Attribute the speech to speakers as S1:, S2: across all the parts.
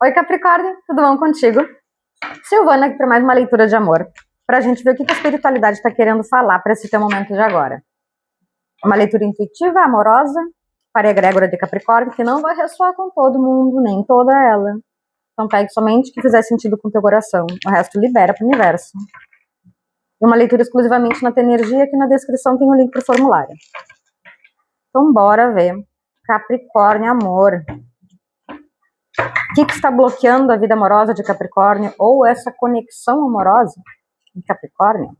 S1: Oi, Capricórnio, tudo bom contigo? Silvana aqui para mais uma leitura de amor, para a gente ver o que a espiritualidade está querendo falar para esse teu momento de agora. Uma leitura intuitiva, amorosa, para a egrégora de Capricórnio, que não vai ressoar com todo mundo, nem toda ela. Então pegue somente o que fizer sentido com o teu coração, o resto libera para o universo. E uma leitura exclusivamente na tua energia, aqui na descrição tem o link para o formulário. Então bora ver. Capricórnio, amor. O que está bloqueando a vida amorosa de Capricórnio ou essa conexão amorosa em Capricórnio?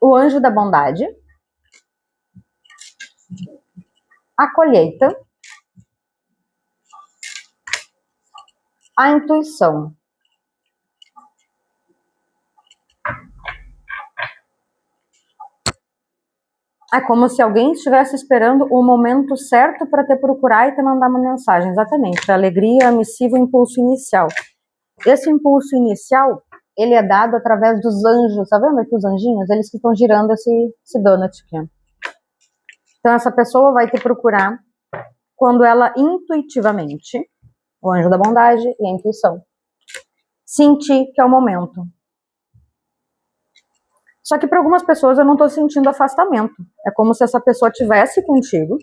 S1: O anjo da bondade, a colheita, a intuição. É como se alguém estivesse esperando o momento certo para te procurar e te mandar uma mensagem. Exatamente, a alegria, a missiva, o impulso inicial. Esse impulso inicial, ele é dado através dos anjos. Tá vendo aqui os anjinhos? Eles que estão girando esse donut aqui. Então essa pessoa vai te procurar quando ela intuitivamente, o anjo da bondade e a intuição, sentir que é o momento. Só que para algumas pessoas eu não estou sentindo afastamento. É como se essa pessoa estivesse contigo,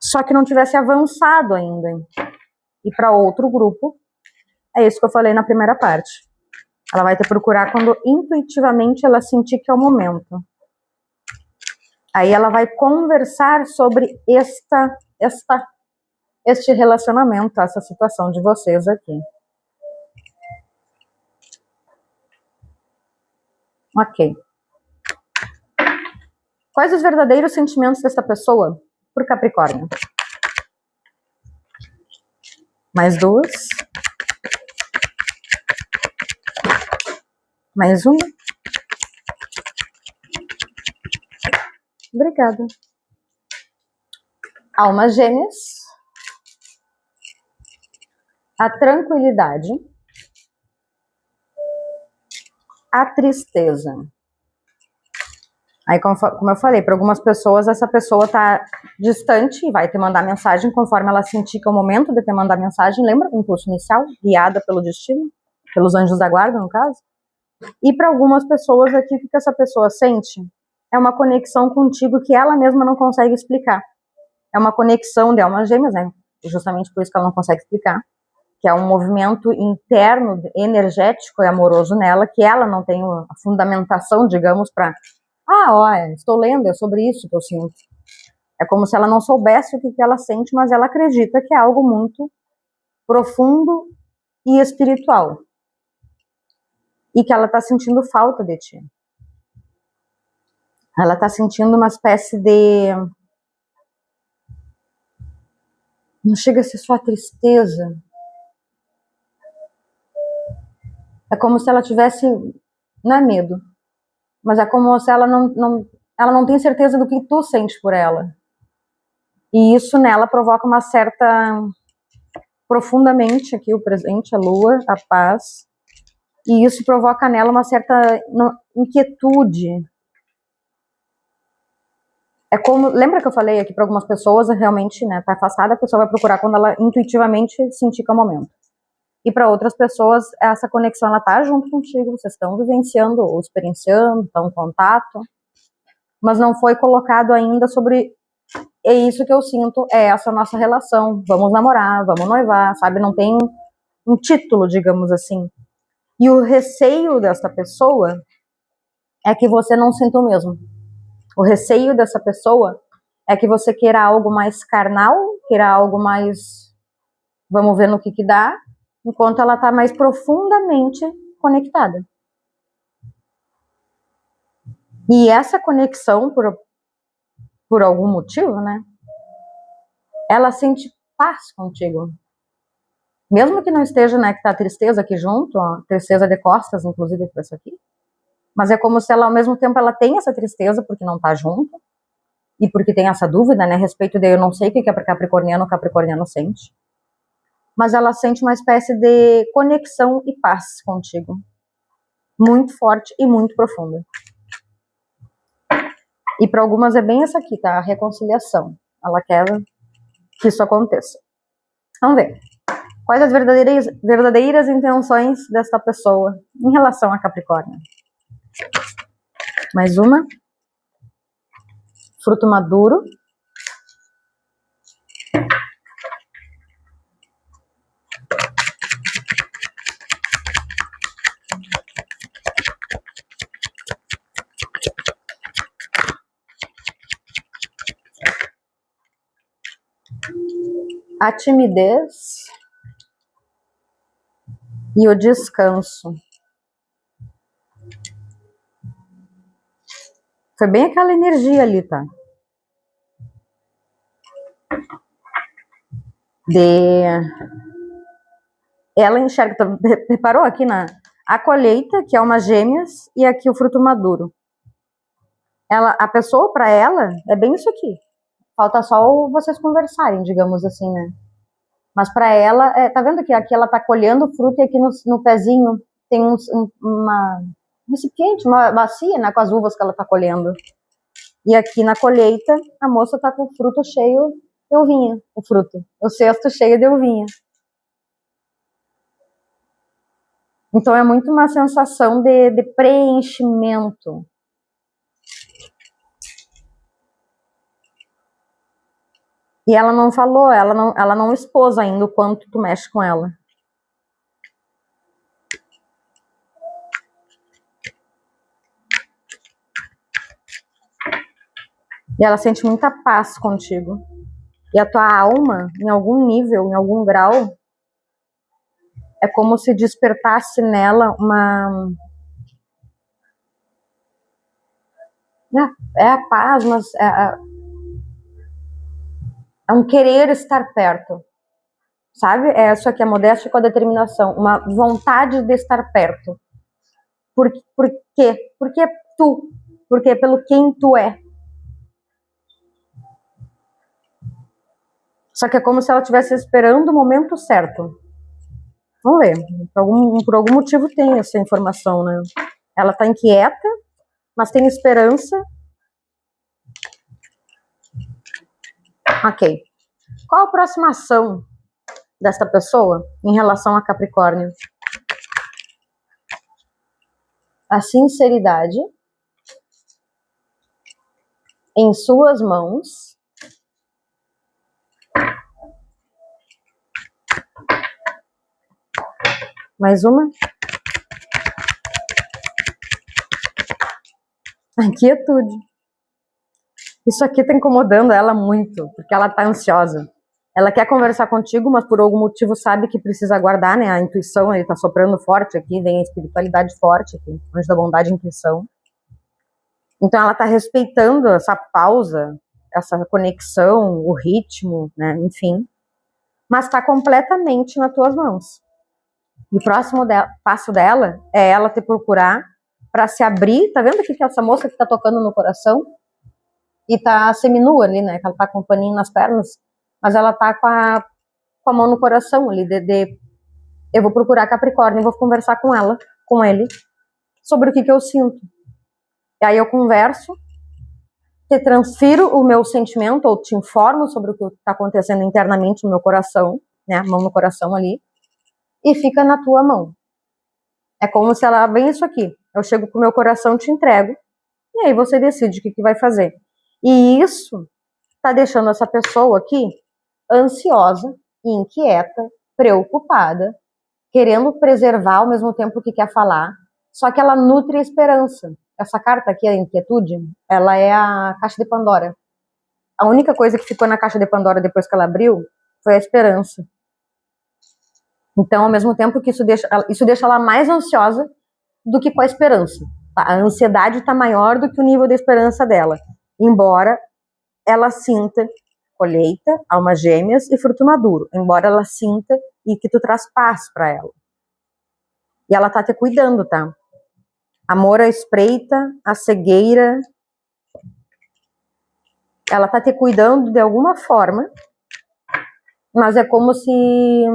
S1: só que não tivesse avançado ainda. E para outro grupo, é isso que eu falei na primeira parte. Ela vai te procurar quando intuitivamente ela sentir que é o momento. Aí ela vai conversar sobre este relacionamento, essa situação de vocês aqui. Ok. Quais os verdadeiros sentimentos dessa pessoa por Capricórnio? Mais duas. Mais uma. Obrigada. Almas gêmeas. A tranquilidade. A tristeza. Aí, como eu falei, para algumas pessoas, essa pessoa está distante e vai te mandar mensagem conforme ela sentir que é o momento de te mandar mensagem. Lembra o impulso inicial? Guiada pelo destino? Pelos anjos da guarda, no caso? E para algumas pessoas aqui, o que essa pessoa sente? É uma conexão contigo que ela mesma não consegue explicar. É uma conexão de almas gêmeas, né? Justamente por isso que ela não consegue explicar. Que é um movimento interno, energético e amoroso nela, que ela não tem a fundamentação, digamos, para... estou lendo, é sobre isso que eu sinto. É como se ela não soubesse o que ela sente, mas ela acredita que é algo muito profundo e espiritual. E que ela está sentindo falta de ti. Ela está sentindo uma espécie de... Não chega a ser só a tristeza. É como se ela tivesse... Não é medo. Mas é como se ela não tem certeza do que tu sente por ela. E isso nela provoca uma certa... Profundamente aqui o presente, a lua, a paz. E isso provoca nela uma certa inquietude. É como... Lembra que eu falei aqui para algumas pessoas, realmente, né, tá afastada, a pessoa vai procurar quando ela intuitivamente sentir que é o momento. E para outras pessoas, essa conexão, ela tá junto contigo, vocês estão vivenciando ou experienciando, estão em contato, mas não foi colocado ainda sobre, é isso que eu sinto, é essa nossa relação, vamos namorar, vamos noivar, sabe? Não tem um título, digamos assim. E o receio dessa pessoa é que você não sinta o mesmo. O receio dessa pessoa é que você queira algo mais carnal, queira algo mais, vamos ver no que dá, enquanto ela está mais profundamente conectada. E essa conexão, por algum motivo, né? Ela sente paz contigo. Mesmo que não esteja, né, que tá a tristeza aqui junto, a tristeza de costas, inclusive, para isso aqui. Mas é como se ela, ao mesmo tempo, ela tem essa tristeza porque não tá junto. E porque tem essa dúvida, né, a respeito de eu não sei o que é capricorniano, o capricorniano sente. Mas ela sente uma espécie de conexão e paz contigo. muito forte e muito profunda. E para algumas é bem essa aqui, tá? A reconciliação. Ela quer que isso aconteça. Vamos ver. Quais as verdadeiras intenções desta pessoa em relação a Capricórnio? Mais uma. Fruto maduro. A timidez e o descanso. Foi bem aquela energia ali, tá? Ela enxerga, reparou aqui a colheita, que é uma gêmeas, e aqui o fruto maduro. A pessoa, para ela, é bem isso aqui. Falta só vocês conversarem, digamos assim, né? Mas para ela, tá vendo que aqui ela tá colhendo o fruto e aqui no pezinho tem um recipiente, uma bacia, né, com as uvas que ela tá colhendo. E aqui na colheita, a moça tá com o fruto cheio de uvinha, o cesto cheio de uvinha. Então é muito uma sensação de preenchimento. E ela não falou, ela não expôs ainda o quanto tu mexe com ela. E ela sente muita paz contigo. E a tua alma, em algum nível, em algum grau, é como se despertasse nela uma... É a paz, mas é um querer estar perto. Sabe? É isso aqui, a modéstia com a determinação. Uma vontade de estar perto. Por quê? Porque tu. Porque pelo quem tu é. Só que é como se ela estivesse esperando o momento certo. Vamos ver. Por algum motivo tem essa informação, né? Ela tá inquieta, mas tem esperança. Ok. Qual a próxima ação desta pessoa em relação a Capricórnio? A sinceridade em suas mãos. Mais uma. A quietude. Isso aqui tá incomodando ela muito, porque ela tá ansiosa. Ela quer conversar contigo, mas por algum motivo sabe que precisa aguardar, né? A intuição, ele tá soprando forte aqui, vem a espiritualidade forte aqui, anjo da bondade e intuição. Então ela tá respeitando essa pausa, essa conexão, o ritmo, né? Enfim. Mas tá completamente nas tuas mãos. E o próximo passo dela é ela te procurar para se abrir. Tá vendo aqui que essa moça que tá tocando no coração? E tá seminua ali, né? Que ela tá com o paninho nas pernas. Mas ela tá com a mão no coração ali. Eu vou procurar Capricórnio e vou conversar com ele, sobre o que eu sinto. E aí eu converso, te transfiro o meu sentimento, ou te informo sobre o que tá acontecendo internamente no meu coração, né? A mão no coração ali. E fica na tua mão. É como se ela, bem isso aqui, eu chego com o meu coração, te entrego, e aí você decide o que vai fazer. E isso tá deixando essa pessoa aqui ansiosa, inquieta, preocupada, querendo preservar ao mesmo tempo que quer falar, só que ela nutre a esperança. Essa carta aqui, a inquietude, ela é a caixa de Pandora. A única coisa que ficou na caixa de Pandora depois que ela abriu foi a esperança. Então, ao mesmo tempo que isso deixa ela mais ansiosa do que com a esperança. A ansiedade está maior do que o nível de esperança dela. Embora ela sinta colheita, alma gêmeas e fruto maduro. Embora ela sinta e que tu traz paz para ela. E ela tá te cuidando, tá? Amor à espreita, à cegueira. Ela tá te cuidando de alguma forma, mas é como se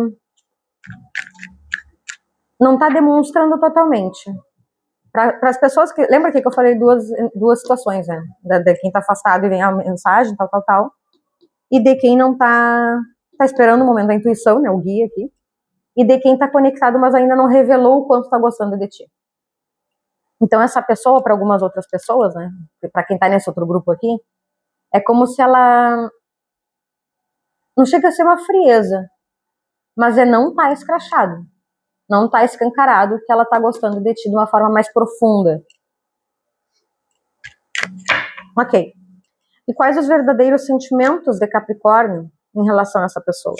S1: não tá demonstrando totalmente. Para as pessoas que... Lembra que eu falei duas situações, né? De quem tá afastado e vem a mensagem, tal. E de quem não tá esperando o momento da intuição, né? O guia aqui. E de quem tá conectado, mas ainda não revelou o quanto tá gostando de ti. Então, essa pessoa, para algumas outras pessoas, né? Para quem tá nesse outro grupo aqui, é como se ela... Não chega a ser uma frieza, mas não tá escrachado. Não tá escancarado que ela tá gostando de ti de uma forma mais profunda. Ok. E quais os verdadeiros sentimentos de Capricórnio em relação a essa pessoa?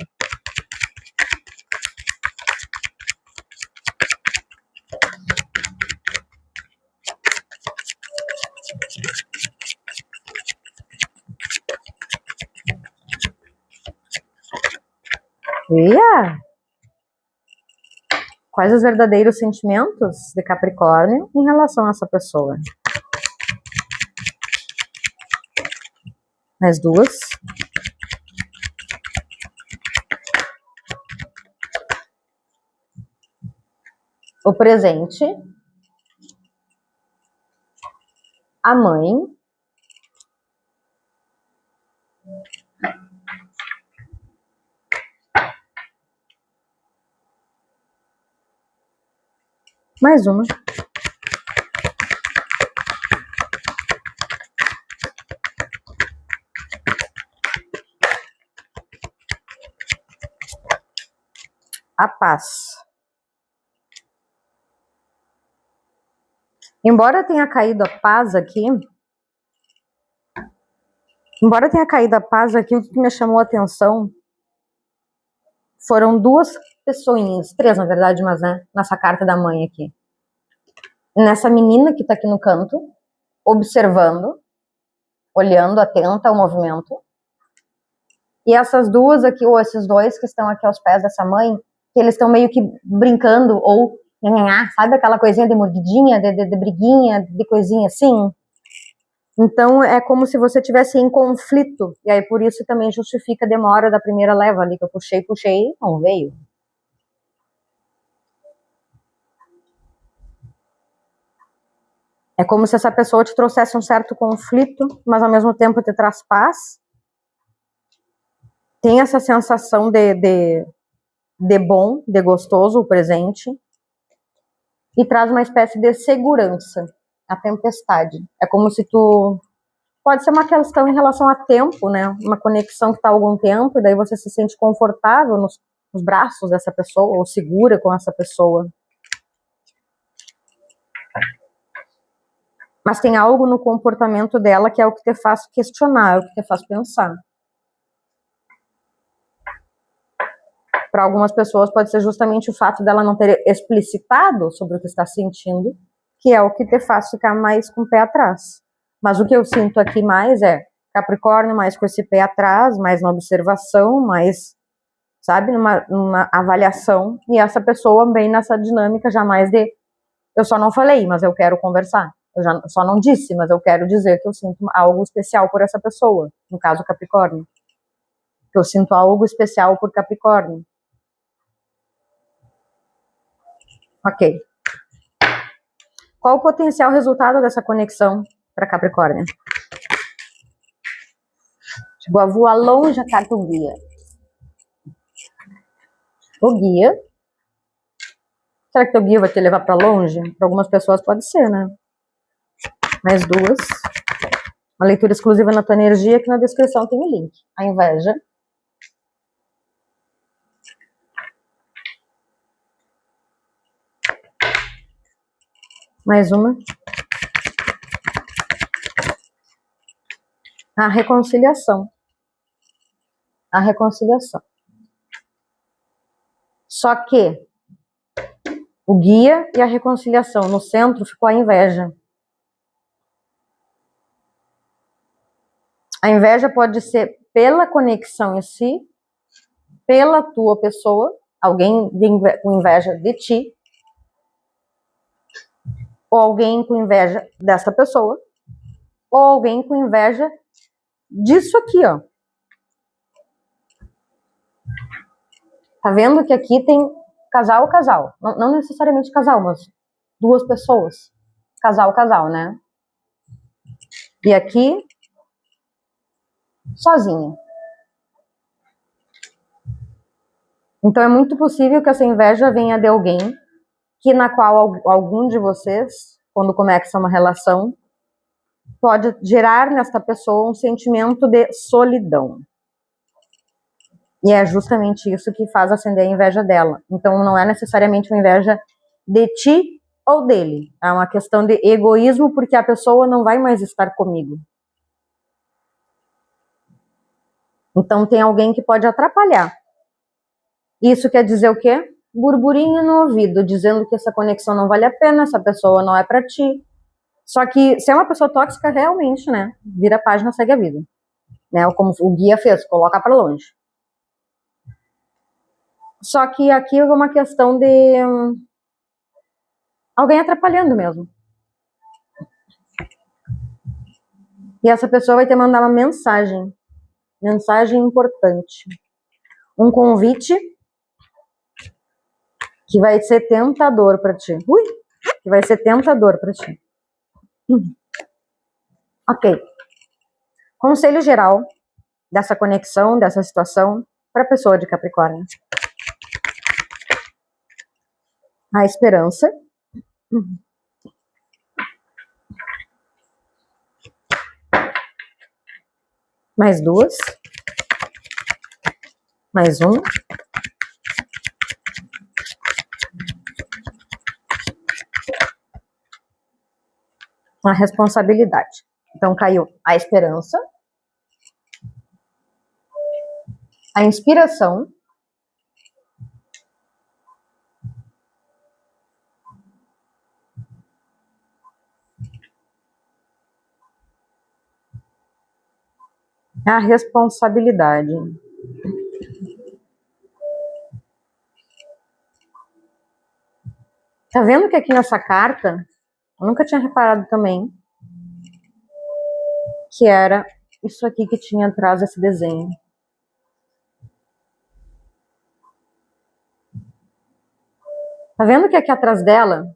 S1: Quais os verdadeiros sentimentos de Capricórnio em relação a essa pessoa? Mais duas. O presente. A mãe. Mais uma. A paz. Embora tenha caído a paz aqui, o que me chamou a atenção foram duas pessoinhas, três na verdade, mas né, nessa carta da mãe aqui. Nessa menina que tá aqui no canto, observando, olhando, atenta ao movimento. E essas duas aqui, ou esses dois que estão aqui aos pés dessa mãe, que eles estão meio que brincando, ou, sabe aquela coisinha de mordidinha, de briguinha, de coisinha assim? Então, é como se você estivesse em conflito, e aí por isso também justifica a demora da primeira leva ali, que eu puxei, não veio. É como se essa pessoa te trouxesse um certo conflito, mas ao mesmo tempo te traz paz. Tem essa sensação de bom, de gostoso, o presente, e traz uma espécie de segurança, a tempestade. É como se tu... Pode ser uma questão em relação a tempo, né? Uma conexão que está há algum tempo, e daí você se sente confortável nos braços dessa pessoa, ou segura com essa pessoa. Mas tem algo no comportamento dela que é o que te faz questionar, é o que te faz pensar. Para algumas pessoas pode ser justamente o fato dela não ter explicitado sobre o que está sentindo, que é o que te faz ficar mais com o pé atrás. Mas o que eu sinto aqui mais é Capricórnio mais com esse pé atrás, mais na observação, mais, sabe, numa avaliação, e essa pessoa bem nessa dinâmica jamais de eu só não falei, mas eu quero conversar. Eu só não disse, mas eu quero dizer que eu sinto algo especial por essa pessoa, no caso Capricórnio. Que eu sinto algo especial por Capricórnio. Ok. Qual o potencial resultado dessa conexão para Capricórnio? Chegou a voar longe a carta do guia. O guia. Será que teu guia vai te levar para longe? Para algumas pessoas pode ser, né? Mais duas. Uma leitura exclusiva na tua energia, que na descrição tem o link. A inveja. Mais uma. A reconciliação. A reconciliação. Só que o guia e a reconciliação. No centro ficou a inveja. A inveja pode ser pela conexão em si, pela tua pessoa, alguém com inveja de ti, ou alguém com inveja dessa pessoa, ou alguém com inveja disso aqui, ó. Tá vendo que aqui tem casal. Não necessariamente casal, mas duas pessoas. casal, né? E aqui, sozinha. Então é muito possível que essa inveja venha de alguém na qual algum de vocês, quando começa uma relação, pode gerar nesta pessoa um sentimento de solidão. E é justamente isso que faz acender a inveja dela. Então não é necessariamente uma inveja de ti ou dele. É uma questão de egoísmo, porque a pessoa não vai mais estar comigo. Então tem alguém que pode atrapalhar. Isso quer dizer o quê? Burburinho no ouvido, dizendo que essa conexão não vale a pena, essa pessoa não é pra ti. Só que se é uma pessoa tóxica, realmente, né? Vira a página, segue a vida. Né? Como o guia fez, coloca pra longe. Só que aqui é uma questão de alguém atrapalhando mesmo. E essa pessoa vai ter que mandar uma mensagem importante. Um convite que vai ser tentador pra ti. Que vai ser tentador pra ti. Ok. Conselho geral dessa conexão, dessa situação, pra pessoa de Capricórnio. A esperança. Mais 2. Mais 1. A responsabilidade. Então caiu a esperança, a inspiração, a responsabilidade. Tá vendo que aqui nessa carta, eu nunca tinha reparado também, que era isso aqui que tinha atrás desse desenho. Tá vendo que aqui atrás dela,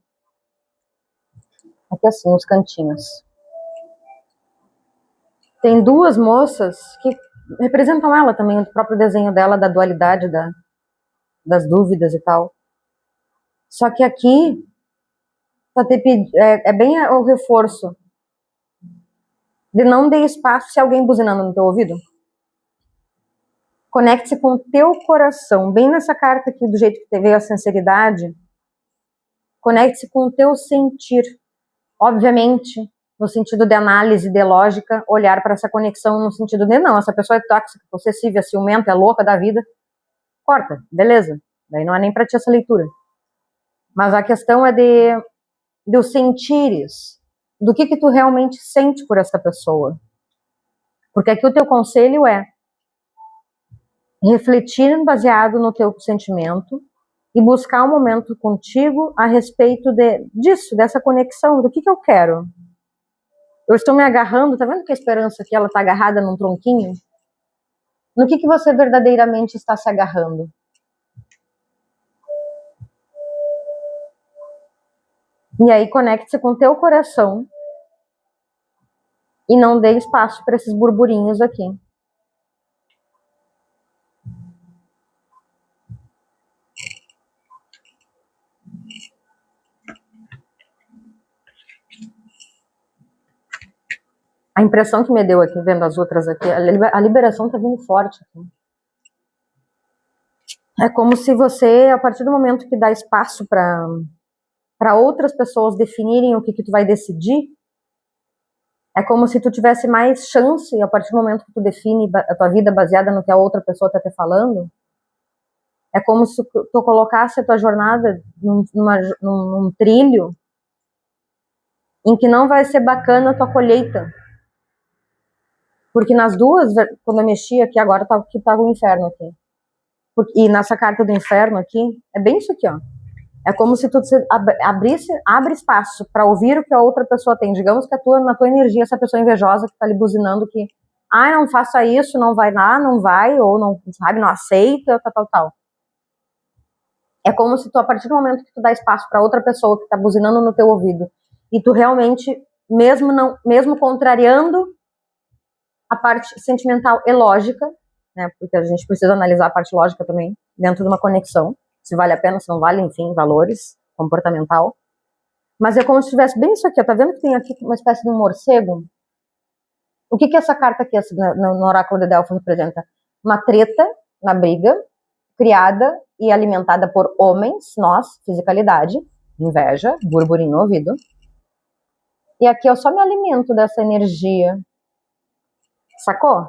S1: aqui assim, os cantinhos, tem 2 moças que representam ela também, o próprio desenho dela, da dualidade, das dúvidas e tal. Só que aqui é bem o reforço de não dê espaço se alguém buzinando no teu ouvido. Conecte-se com o teu coração, bem nessa carta aqui, do jeito que veio a sinceridade. Conecte-se com o teu sentir. Obviamente, no sentido de análise, de lógica, olhar para essa conexão no sentido de não, essa pessoa é tóxica, possessiva, ciumenta, é louca da vida. Corta, beleza. Daí não é nem para ti essa leitura. Mas a questão é de os sentires, do que tu realmente sente por essa pessoa. Porque aqui o teu conselho é refletir baseado no teu sentimento e buscar um momento contigo a respeito disso, dessa conexão, do que eu quero. Eu estou me agarrando, tá vendo que a esperança aqui, ela tá agarrada num tronquinho? No que você verdadeiramente está se agarrando? E aí conecte-se com o teu coração e não dê espaço para esses burburinhos aqui. A impressão que me deu aqui, vendo as outras aqui, a liberação tá vindo forte aqui. É como se você, a partir do momento que dá espaço para outras pessoas definirem o que tu vai decidir, é como se tu tivesse mais chance, a partir do momento que tu define a tua vida baseada no que a outra pessoa tá te falando, é como se tu colocasse a tua jornada num trilho em que não vai ser bacana a tua colheita. Porque nas duas, quando eu mexi aqui agora, que tava o inferno aqui. E nessa carta do inferno aqui, é bem isso aqui, ó. É como se tu abre espaço para ouvir o que a outra pessoa tem. Digamos que na tua energia, essa pessoa invejosa que tá ali buzinando que, não faça isso, não vai lá, não vai, ou não, sabe, não aceita, tal. É como se tu, a partir do momento que tu dá espaço para outra pessoa que tá buzinando no teu ouvido E tu realmente, mesmo contrariando a parte sentimental e lógica, né, porque a gente precisa analisar a parte lógica também, dentro de uma conexão, se vale a pena, se não vale, enfim, valores, comportamental. Mas é como se tivesse bem isso aqui, ó, tá vendo que tem aqui uma espécie de um morcego? O que essa carta aqui no oráculo de Delfos representa? Uma treta, uma briga, criada e alimentada por homens, nós, fisicalidade, inveja, burburinho no ouvido. E aqui eu só me alimento dessa energia. Sacou?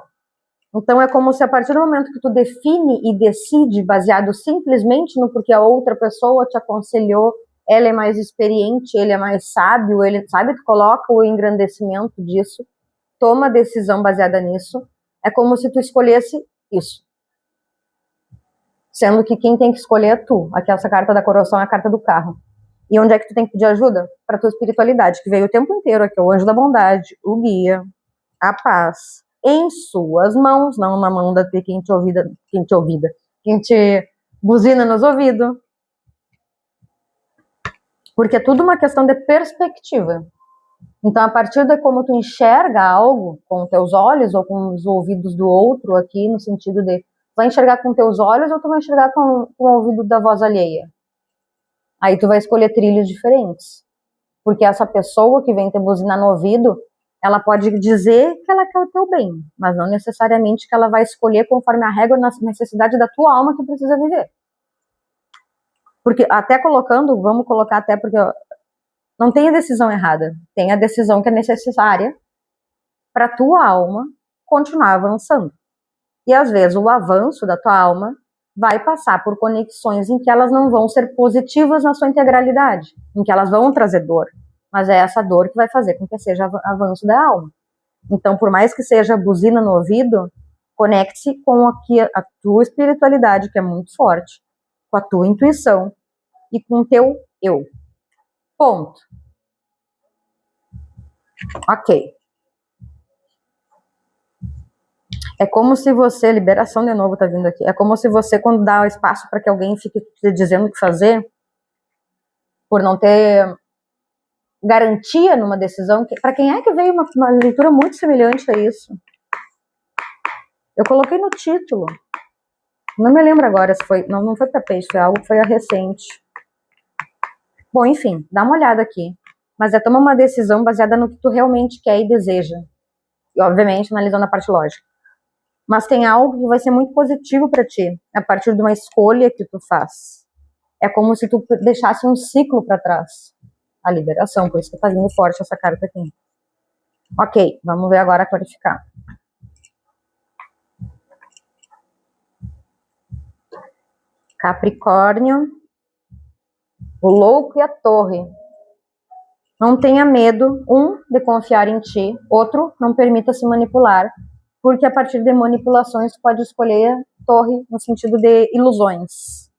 S1: Então é como se a partir do momento que tu define e decide baseado simplesmente no porque a outra pessoa te aconselhou, ela é mais experiente, ele é mais sábio, ele sabe, tu coloca o engrandecimento disso, toma a decisão baseada nisso, é como se tu escolhesse isso. Sendo que quem tem que escolher é tu. Aqui essa carta da coroação é a carta do carro. E onde é que tu tem que pedir ajuda? Para tua espiritualidade, que veio o tempo inteiro aqui, o anjo da bondade, o guia, a paz, em suas mãos, não na mão da quem te buzina nos ouvidos. Porque é tudo uma questão de perspectiva. Então, a partir de como tu enxerga algo com teus olhos ou com os ouvidos do outro aqui, no sentido de vai enxergar com teus olhos ou tu vai enxergar com o ouvido da voz alheia? Aí tu vai escolher trilhos diferentes. Porque essa pessoa que vem te buzinar no ouvido, ela pode dizer que ela quer o teu bem, mas não necessariamente que ela vai escolher conforme a régua na necessidade da tua alma que precisa viver. Porque até colocando, vamos colocar até porque não tem a decisão errada, tem a decisão que é necessária para a tua alma continuar avançando. E às vezes o avanço da tua alma vai passar por conexões em que elas não vão ser positivas na sua integralidade, em que elas vão trazer dor, mas é essa dor que vai fazer com que seja avanço da alma. Então, por mais que seja buzina no ouvido, conecte-se com a tua espiritualidade, que é muito forte, com a tua intuição e com o teu eu. Ponto. Ok. É como se você, liberação de novo tá vindo aqui, é como se você, quando dá espaço para que alguém fique te dizendo o que fazer, por não ter garantia numa decisão, para quem é que veio uma leitura muito semelhante a isso? Eu coloquei no título. Não me lembro agora se foi, não foi para peixe, foi algo que foi recente. Bom, enfim, dá uma olhada aqui. Mas é tomar uma decisão baseada no que tu realmente quer e deseja. E, obviamente, analisando a parte lógica. Mas tem algo que vai ser muito positivo para ti, a partir de uma escolha que tu faz. É como se tu deixasse um ciclo para trás. A liberação, por isso que tá vindo forte essa carta aqui. Ok, vamos ver agora clarificar. Capricórnio, o louco e a torre. Não tenha medo, de confiar em ti, outro, não permita se manipular, porque a partir de manipulações tu pode escolher torre no sentido de ilusões.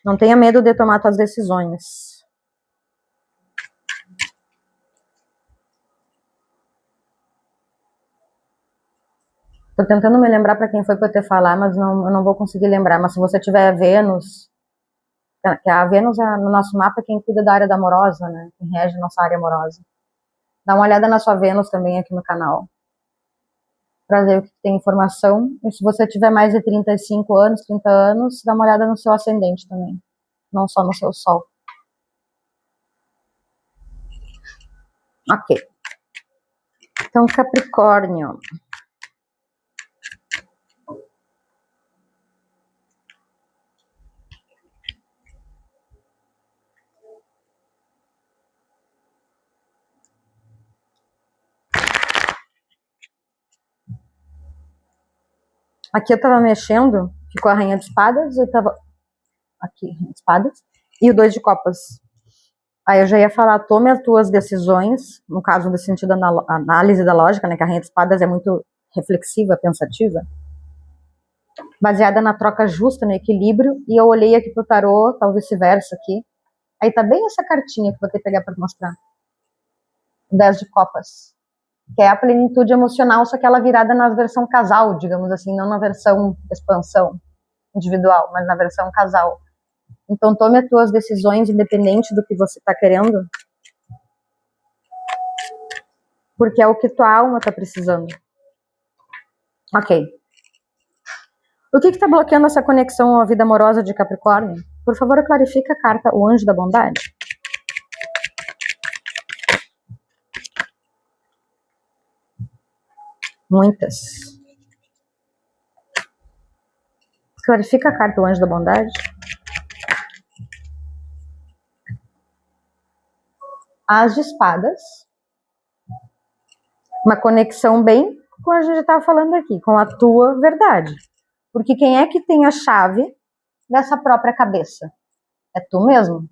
S1: Não tenha medo de tomar tuas decisões. Tô tentando me lembrar para quem foi para eu te falar, mas eu não vou conseguir lembrar. Mas se você tiver Vênus, que a Vênus é no nosso mapa quem cuida da área da amorosa, né? Quem rege a nossa área amorosa. Dá uma olhada na sua Vênus também aqui no canal, para ver o que tem informação. E se você tiver mais de 35 anos, 30 anos, dá uma olhada no seu ascendente também, não só no seu Sol. Ok. Então, Capricórnio. Aqui eu tava mexendo, ficou a Rainha de Espadas, e tava aqui, Rainha de Espadas, e o 2 de Copas. Aí eu já ia falar, tome as tuas decisões, no caso do sentido da análise da lógica, né, que a Rainha de Espadas é muito reflexiva, pensativa, baseada na troca justa, no equilíbrio, e eu olhei aqui pro tarô, tal vice-versa aqui, aí tá bem essa cartinha que eu vou ter que pegar pra mostrar. 10 de Copas. Que é a plenitude emocional, só que ela virada na versão casal, digamos assim, não na versão expansão individual, mas na versão casal. Então tome as tuas decisões independente do que você está querendo, Porque é o que tua alma tá precisando. Ok. O que está bloqueando essa conexão à vida amorosa de Capricórnio? Por favor, clarifica a carta O Anjo da Bondade. Muitas. Clarifica a carta O Anjo da Bondade. As de Espadas. Uma conexão bem com a gente estava falando aqui, com a tua verdade. Porque quem é que tem a chave dessa própria cabeça? É tu mesmo.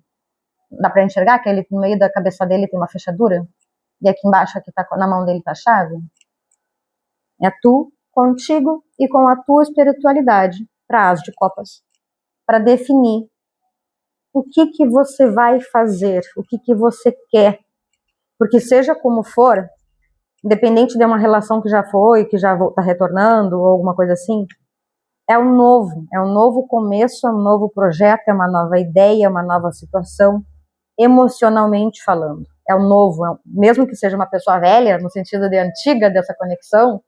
S1: Dá pra enxergar que ele, no meio da cabeça dele tem uma fechadura? E aqui embaixo, aqui tá, na mão dele tá a chave? É tu, contigo e com a tua espiritualidade, para As de Copas. Para definir o que você vai fazer, o que você quer. Porque seja como for, independente de uma relação que já foi, que já tá retornando, ou alguma coisa assim, é um novo começo, é um novo projeto, é uma nova ideia, é uma nova situação, emocionalmente falando. É um novo, mesmo que seja uma pessoa velha, no sentido de antiga dessa conexão,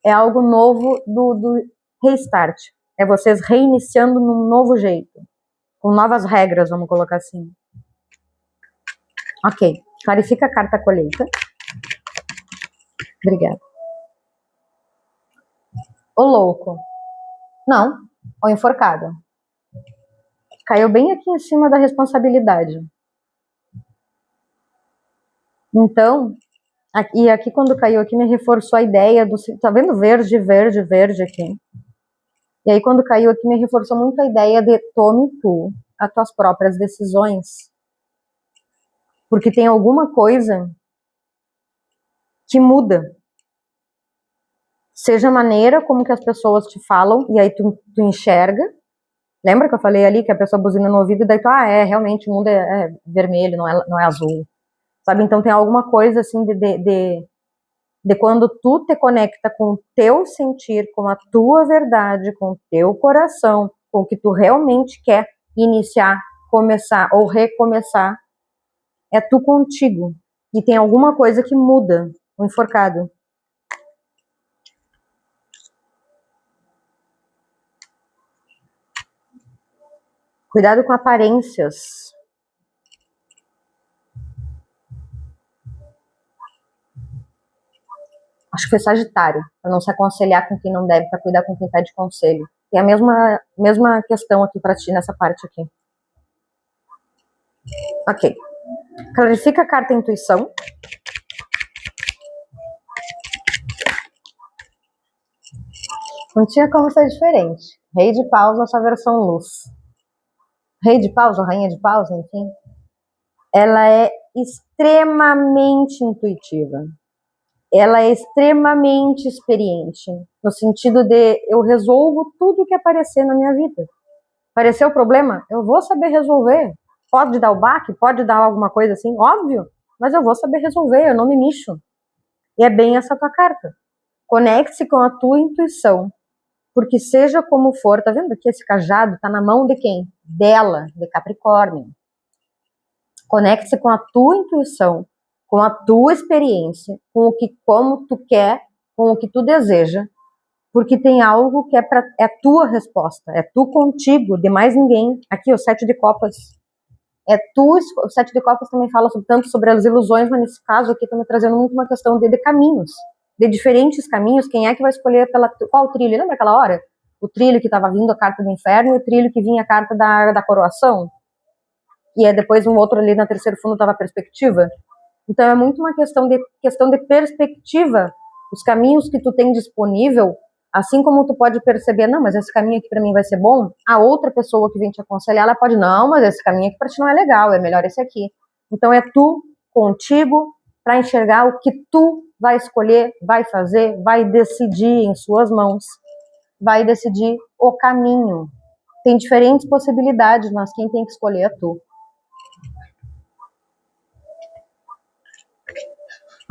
S1: é algo novo do restart. É vocês reiniciando num novo jeito, com novas regras, vamos colocar assim. Ok, clarifica a carta colheita. Obrigada. O louco. Não, o enforcado. Caiu bem aqui em cima da responsabilidade. Então, aqui quando caiu aqui me reforçou a ideia do... Tá vendo verde, verde, verde aqui? E aí quando caiu aqui me reforçou muito a ideia de tome tu as tuas próprias decisões. Porque tem alguma coisa que muda. Seja a maneira como que as pessoas te falam, e aí tu enxerga. Lembra que eu falei ali que a pessoa buzina no ouvido e daí tu, realmente o mundo é vermelho, não é azul. Sabe? Então tem alguma coisa assim de quando tu te conecta com o teu sentir, com a tua verdade, com o teu coração, com o que tu realmente quer iniciar, começar ou recomeçar, é tu contigo. E tem alguma coisa que muda, o enforcado. Cuidado com aparências. Acho que foi Sagitário, para não se aconselhar com quem não deve, para cuidar com quem pede conselho. Tem a mesma questão aqui para ti nessa parte aqui. Ok. Clarifica a carta Intuição. Não tinha como ser diferente. Rei de Paus na sua versão luz. Rei de Paus ou Rainha de Paus, enfim. Ela é extremamente intuitiva. Ela é extremamente experiente. No sentido de eu resolvo tudo que aparecer na minha vida. Apareceu o problema? Eu vou saber resolver. Pode dar o baque? Pode dar alguma coisa assim? Óbvio. Mas eu vou saber resolver, eu não me mexo. E é bem essa tua carta. Conecte-se com a tua intuição. Porque seja como for, tá vendo que esse cajado tá na mão de quem? Dela, de Capricórnio. Conecte-se com a tua intuição, com a tua experiência, com o que, como tu quer, com o que tu deseja, porque tem algo que é a tua resposta, é tu contigo, de mais ninguém. Aqui, o 7 de Copas. É tu, o 7 de Copas também fala tanto sobre as ilusões, mas nesse caso aqui tá me trazendo muito uma questão de caminhos, de diferentes caminhos. Quem é que vai escolher qual trilho? Lembra aquela hora? O trilho que estava vindo a carta do inferno e o trilho que vinha a carta da coroação? E é depois um outro ali na terceiro fundo estava a perspectiva. Então é muito uma questão de perspectiva. Os caminhos que tu tem disponível, assim como tu pode perceber, não, mas esse caminho aqui para mim vai ser bom, a outra pessoa que vem te aconselhar, ela pode, não, mas esse caminho aqui para ti não é legal, é melhor esse aqui. Então é tu contigo para enxergar o que tu vai escolher, vai fazer, vai decidir em suas mãos, vai decidir o caminho. Tem diferentes possibilidades, mas quem tem que escolher é tu.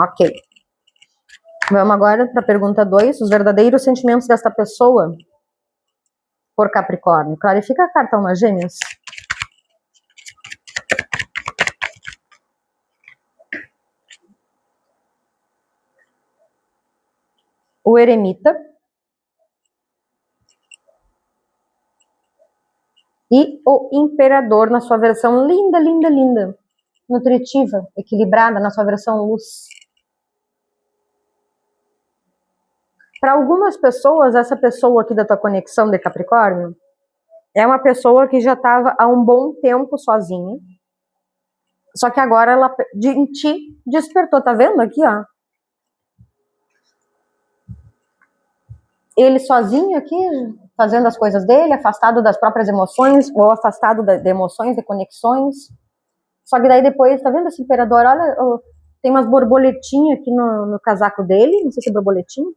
S1: Ok. Vamos agora para a pergunta 2. Os verdadeiros sentimentos desta pessoa por Capricórnio. Clarifica a carta Alma Gêmeas. o eremita e o imperador na sua versão linda, linda, linda, nutritiva, equilibrada, na sua versão luz. Para algumas pessoas, essa pessoa aqui da tua conexão de Capricórnio é uma pessoa que já estava há um bom tempo sozinha, só que agora ela em ti despertou, tá vendo aqui, ó? Ele sozinho aqui, fazendo as coisas dele, afastado das próprias emoções, ou afastado de emoções, de conexões. Só que daí depois, tá vendo esse imperador? Olha, tem umas borboletinhas aqui no casaco dele, não sei se é borboletinha.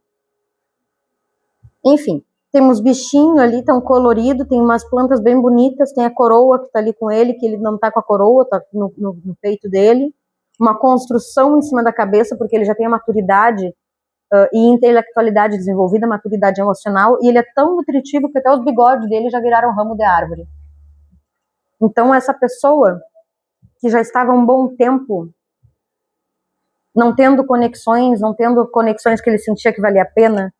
S1: Enfim, tem uns bichinhos ali, tão colorido, tem umas plantas bem bonitas, tem a coroa que tá ali com ele, que ele não tá com a coroa, tá no peito dele. Uma construção em cima da cabeça, porque ele já tem a maturidade e intelectualidade desenvolvida, maturidade emocional, e ele é tão nutritivo que até os bigodes dele já viraram ramo de árvore. Então essa pessoa que já estava um bom tempo não tendo conexões que ele sentia que valia a pena,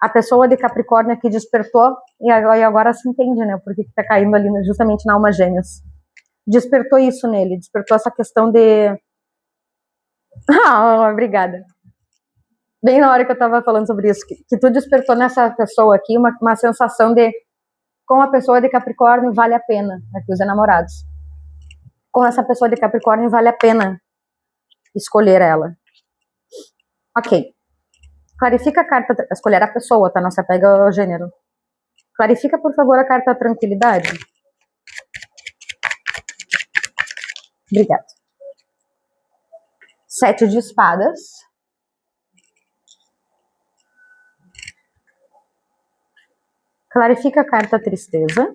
S1: a pessoa de Capricórnio que despertou, e agora se entende, né, porque tá caindo ali justamente na alma gêmeas. Despertou isso nele, despertou essa questão de... obrigada. Bem na hora que eu tava falando sobre isso, que tu despertou nessa pessoa aqui uma sensação de, com a pessoa de Capricórnio vale a pena, aqui os enamorados. Com essa pessoa de Capricórnio vale a pena escolher ela. Ok. Clarifica a carta, escolher a pessoa, tá? Não se apega ao gênero. Clarifica, por favor, a carta tranquilidade. Obrigada. 7 de espadas. Clarifica a carta tristeza.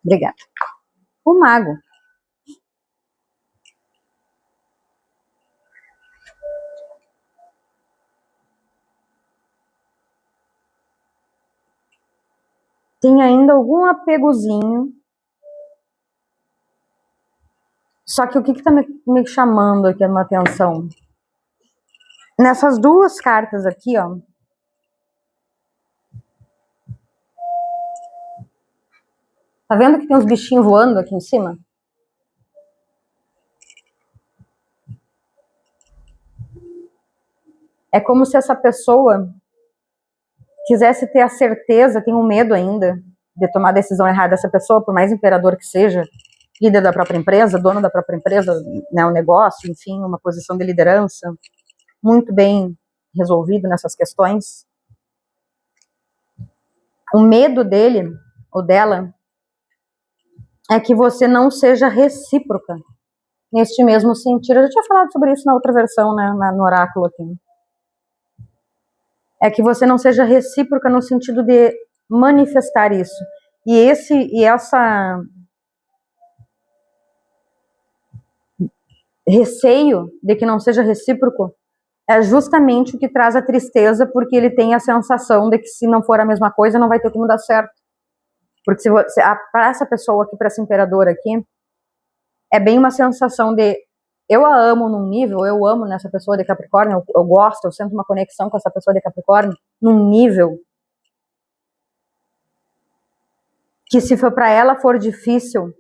S1: Obrigada. O mago. Tem ainda algum apegozinho. Só que o que tá me chamando aqui a minha atenção? Nessas duas cartas aqui, ó. Tá vendo que tem uns bichinhos voando aqui em cima? É como se essa pessoa quisesse ter a certeza, tem um medo ainda de tomar a decisão errada. Essa pessoa, por mais imperador que seja, líder da própria empresa, dono da própria empresa, né, um negócio, enfim, uma posição de liderança, muito bem resolvido nessas questões. O medo dele, ou dela, é que você não seja recíproca neste mesmo sentido. Eu já tinha falado sobre isso na outra versão, né, no oráculo aqui. É que você não seja recíproca no sentido de manifestar isso. E essa receio de que não seja recíproco é justamente o que traz a tristeza, porque ele tem a sensação de que se não for a mesma coisa, não vai ter como dar certo. Porque para essa pessoa aqui, para essa imperadora aqui, é bem uma sensação de eu a amo num nível, eu amo nessa pessoa de Capricórnio, eu gosto, eu sinto uma conexão com essa pessoa de Capricórnio, num nível que se for para ela for difícil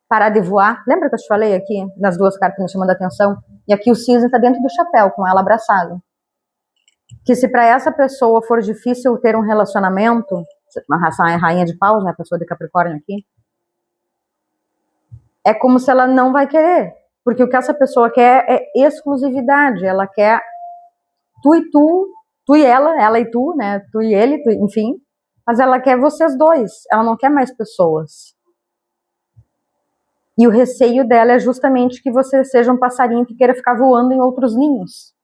S1: parar de voar, lembra que eu te falei aqui, nas duas cartas me chamando a atenção, e aqui o cisne está dentro do chapéu, com ela abraçada, que se para essa pessoa for difícil ter um relacionamento, a rainha de paus, né, a pessoa de Capricórnio aqui, é como se ela não vai querer, porque o que essa pessoa quer é exclusividade, ela quer tu e ela e tu, né, tu e ele, tu, enfim, mas ela quer vocês dois, ela não quer mais pessoas. E o receio dela é justamente que você seja um passarinho que queira ficar voando em outros ninhos.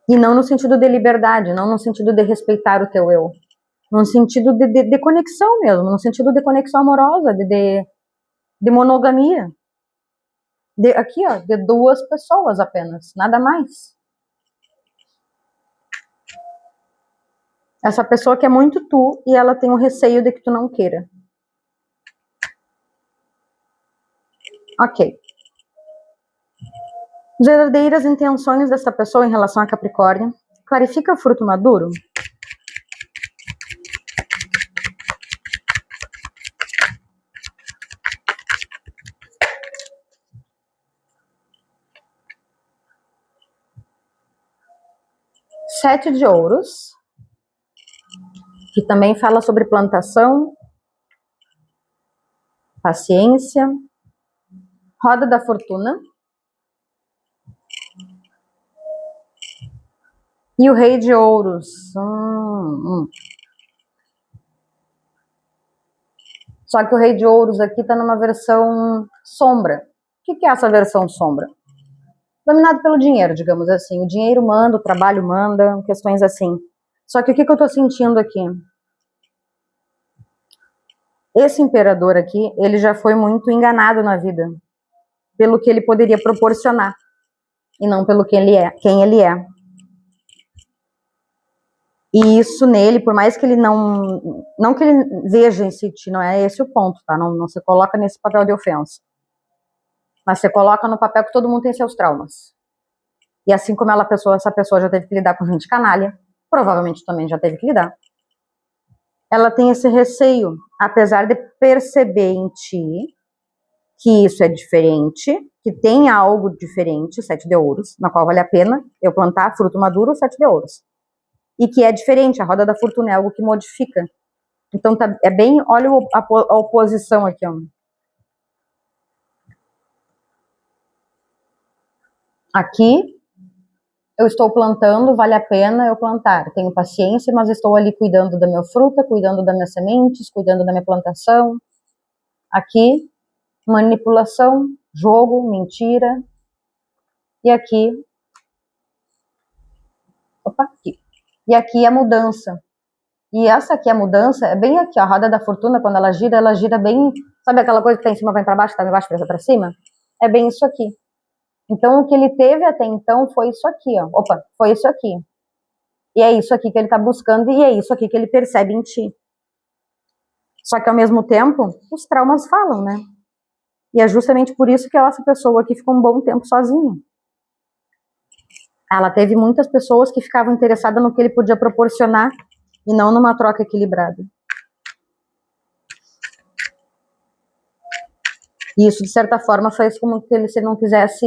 S1: E não no sentido de liberdade, não no sentido de respeitar o teu eu. No sentido de conexão mesmo, no sentido de conexão amorosa, de monogamia. Aqui, ó, de duas pessoas apenas, nada mais. Essa pessoa quer muito tu e ela tem um receio de que tu não queira. Ok. Verdadeiras intenções dessa pessoa em relação a Capricórnio. Clarifica o fruto maduro? Sete de ouros, que também fala sobre plantação, paciência. Roda da fortuna. E o rei de ouros. Só que o rei de ouros aqui está numa versão sombra. O que é essa versão sombra? Dominado pelo dinheiro, digamos assim. O dinheiro manda, o trabalho manda, questões assim. Só que o que eu estou sentindo aqui? Esse imperador aqui, ele já foi muito enganado na vida. Pelo que ele poderia proporcionar. E não pelo que ele é, quem ele é. E isso nele, por mais que ele não que ele veja em si, não é esse o ponto, tá? Não se coloca nesse papel de ofensa. Mas você coloca no papel que todo mundo tem seus traumas. E assim como essa pessoa já teve que lidar com gente canalha, provavelmente também já teve que lidar. Ela tem esse receio, apesar de perceber em ti que isso é diferente, que tem algo diferente, 7 de ouros, na qual vale a pena eu plantar fruto maduro, 7 de ouros. E que é diferente, a roda da fortuna é algo que modifica. Então é bem, olha a oposição aqui, ó. Aqui eu estou plantando, vale a pena eu plantar. Tenho paciência, mas estou ali cuidando da minha fruta, cuidando das minhas sementes, cuidando da minha plantação. Aqui, manipulação, jogo, mentira. E aqui, aqui. E aqui a mudança. E essa aqui, a mudança, é bem aqui, ó, a roda da fortuna, quando ela gira bem, sabe aquela coisa que tá em cima vai para baixo, tá embaixo para cima? É bem isso aqui. Então, o que ele teve até então foi isso aqui, ó. Opa, foi isso aqui. E é isso aqui que ele tá buscando e é isso aqui que ele percebe em ti. Só que, ao mesmo tempo, os traumas falam, né? E é justamente por isso que essa pessoa aqui ficou um bom tempo sozinha. Ela teve muitas pessoas que ficavam interessadas no que ele podia proporcionar e não numa troca equilibrada. E isso, de certa forma, fez como que ele, se não quisesse...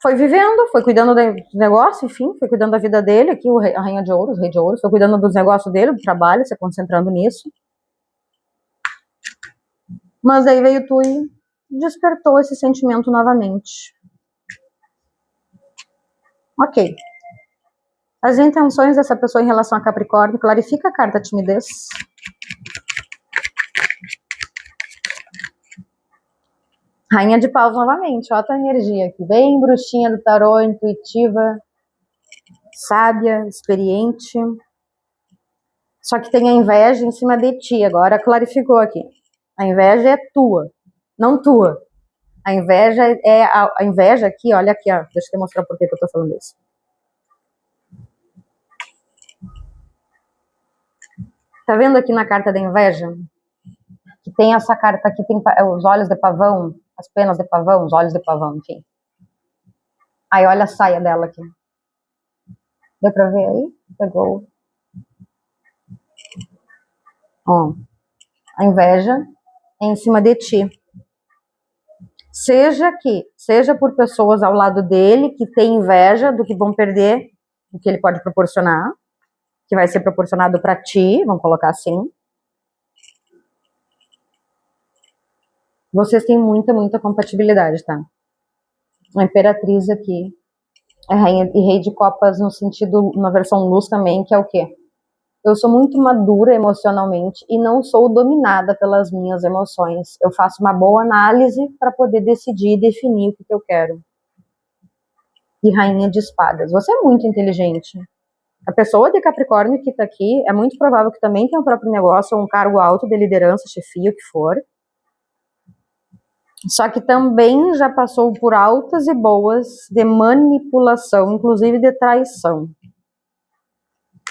S1: Foi vivendo, foi cuidando do negócio, enfim, foi cuidando da vida dele, aqui a rainha de ouros, o rei de ouros, foi cuidando dos negócios dele, do trabalho, se concentrando nisso. Mas aí veio tu e despertou esse sentimento novamente. Ok. As intenções dessa pessoa em relação a Capricórnio, clarifica a carta timidez. Rainha de paus novamente, ó a tua energia aqui, bem bruxinha do tarô, intuitiva, sábia, experiente. Só que tem a inveja em cima de ti, agora clarificou aqui. A inveja é tua, não tua. A inveja é a inveja aqui, olha aqui, ó, deixa eu te mostrar por que eu tô falando isso. Tá vendo aqui na carta da inveja? Que tem essa carta aqui, tem os olhos de pavão, as penas de pavão, os olhos de pavão, enfim. Aí olha a saia dela aqui. Deu pra ver aí? Pegou. Ó, a inveja é em cima de ti. Seja por pessoas ao lado dele que tem inveja do que vão perder, o que ele pode proporcionar, que vai ser proporcionado para ti, vamos colocar assim. Vocês têm muita compatibilidade, tá? A Imperatriz aqui é rainha e rei de copas no sentido, na versão luz também, que é o quê? Eu sou muito madura emocionalmente e não sou dominada pelas minhas emoções. Eu faço uma boa análise para poder decidir e definir o que eu quero. E rainha de espadas. Você é muito inteligente. A pessoa de Capricórnio que está aqui é muito provável que também tenha o próprio negócio ou um cargo alto de liderança, chefia, o que for. Só que também já passou por altas e boas de manipulação, inclusive de traição.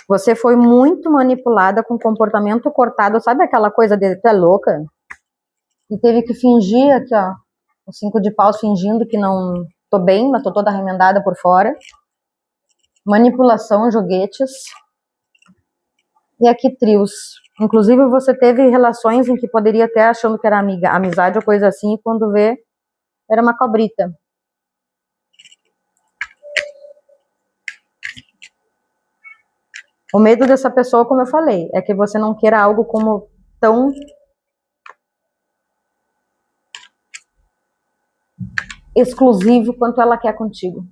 S1: Você foi muito manipulada com comportamento cortado. Sabe aquela coisa de tu é louca? E teve que fingir aqui, ó. O 5 de paus fingindo que não tô bem, mas tô toda remendada por fora. Manipulação, joguetes. E aqui trios. Inclusive você teve relações em que poderia até achando que era amiga, amizade ou coisa assim, e quando vê, era uma cobrita. O medo dessa pessoa, como eu falei, é que você não queira algo como tão exclusivo quanto ela quer contigo.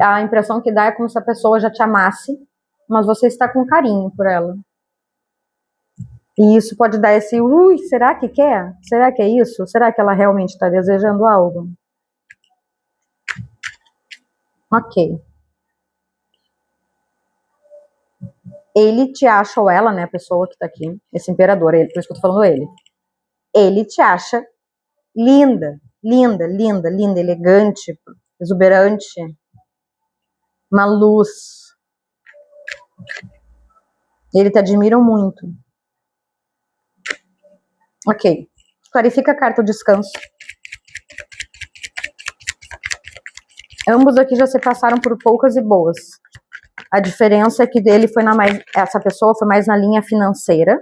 S1: A impressão que dá é como se a pessoa já te amasse, mas você está com carinho por ela. E isso pode dar esse, será que quer? Será que é isso? Será que ela realmente está desejando algo? Ok. Ele te acha, ou ela, né, a pessoa que está aqui, esse imperador, ele, por isso que eu tô falando ele. Ele te acha linda, linda, linda, linda, elegante, exuberante, uma luz. Ele te admira muito. Ok. Clarifica a carta do descanso. Ambos aqui já se passaram por poucas e boas. A diferença é que dele foi essa pessoa foi mais na linha financeira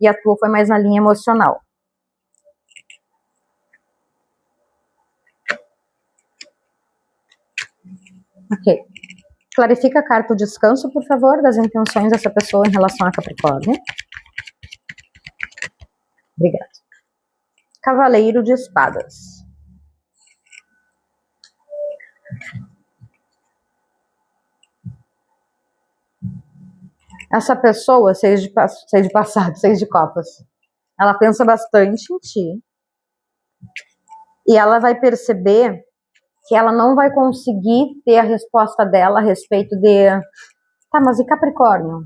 S1: e a tua foi mais na linha emocional. Ok. Clarifica a carta do descanso, por favor, das intenções dessa pessoa em relação a Capricórnio. Obrigada. Cavaleiro de Espadas. Essa pessoa, 6 de copas, ela pensa bastante em ti. E ela vai perceber que ela não vai conseguir ter a resposta dela a respeito de... Tá, mas e Capricórnio?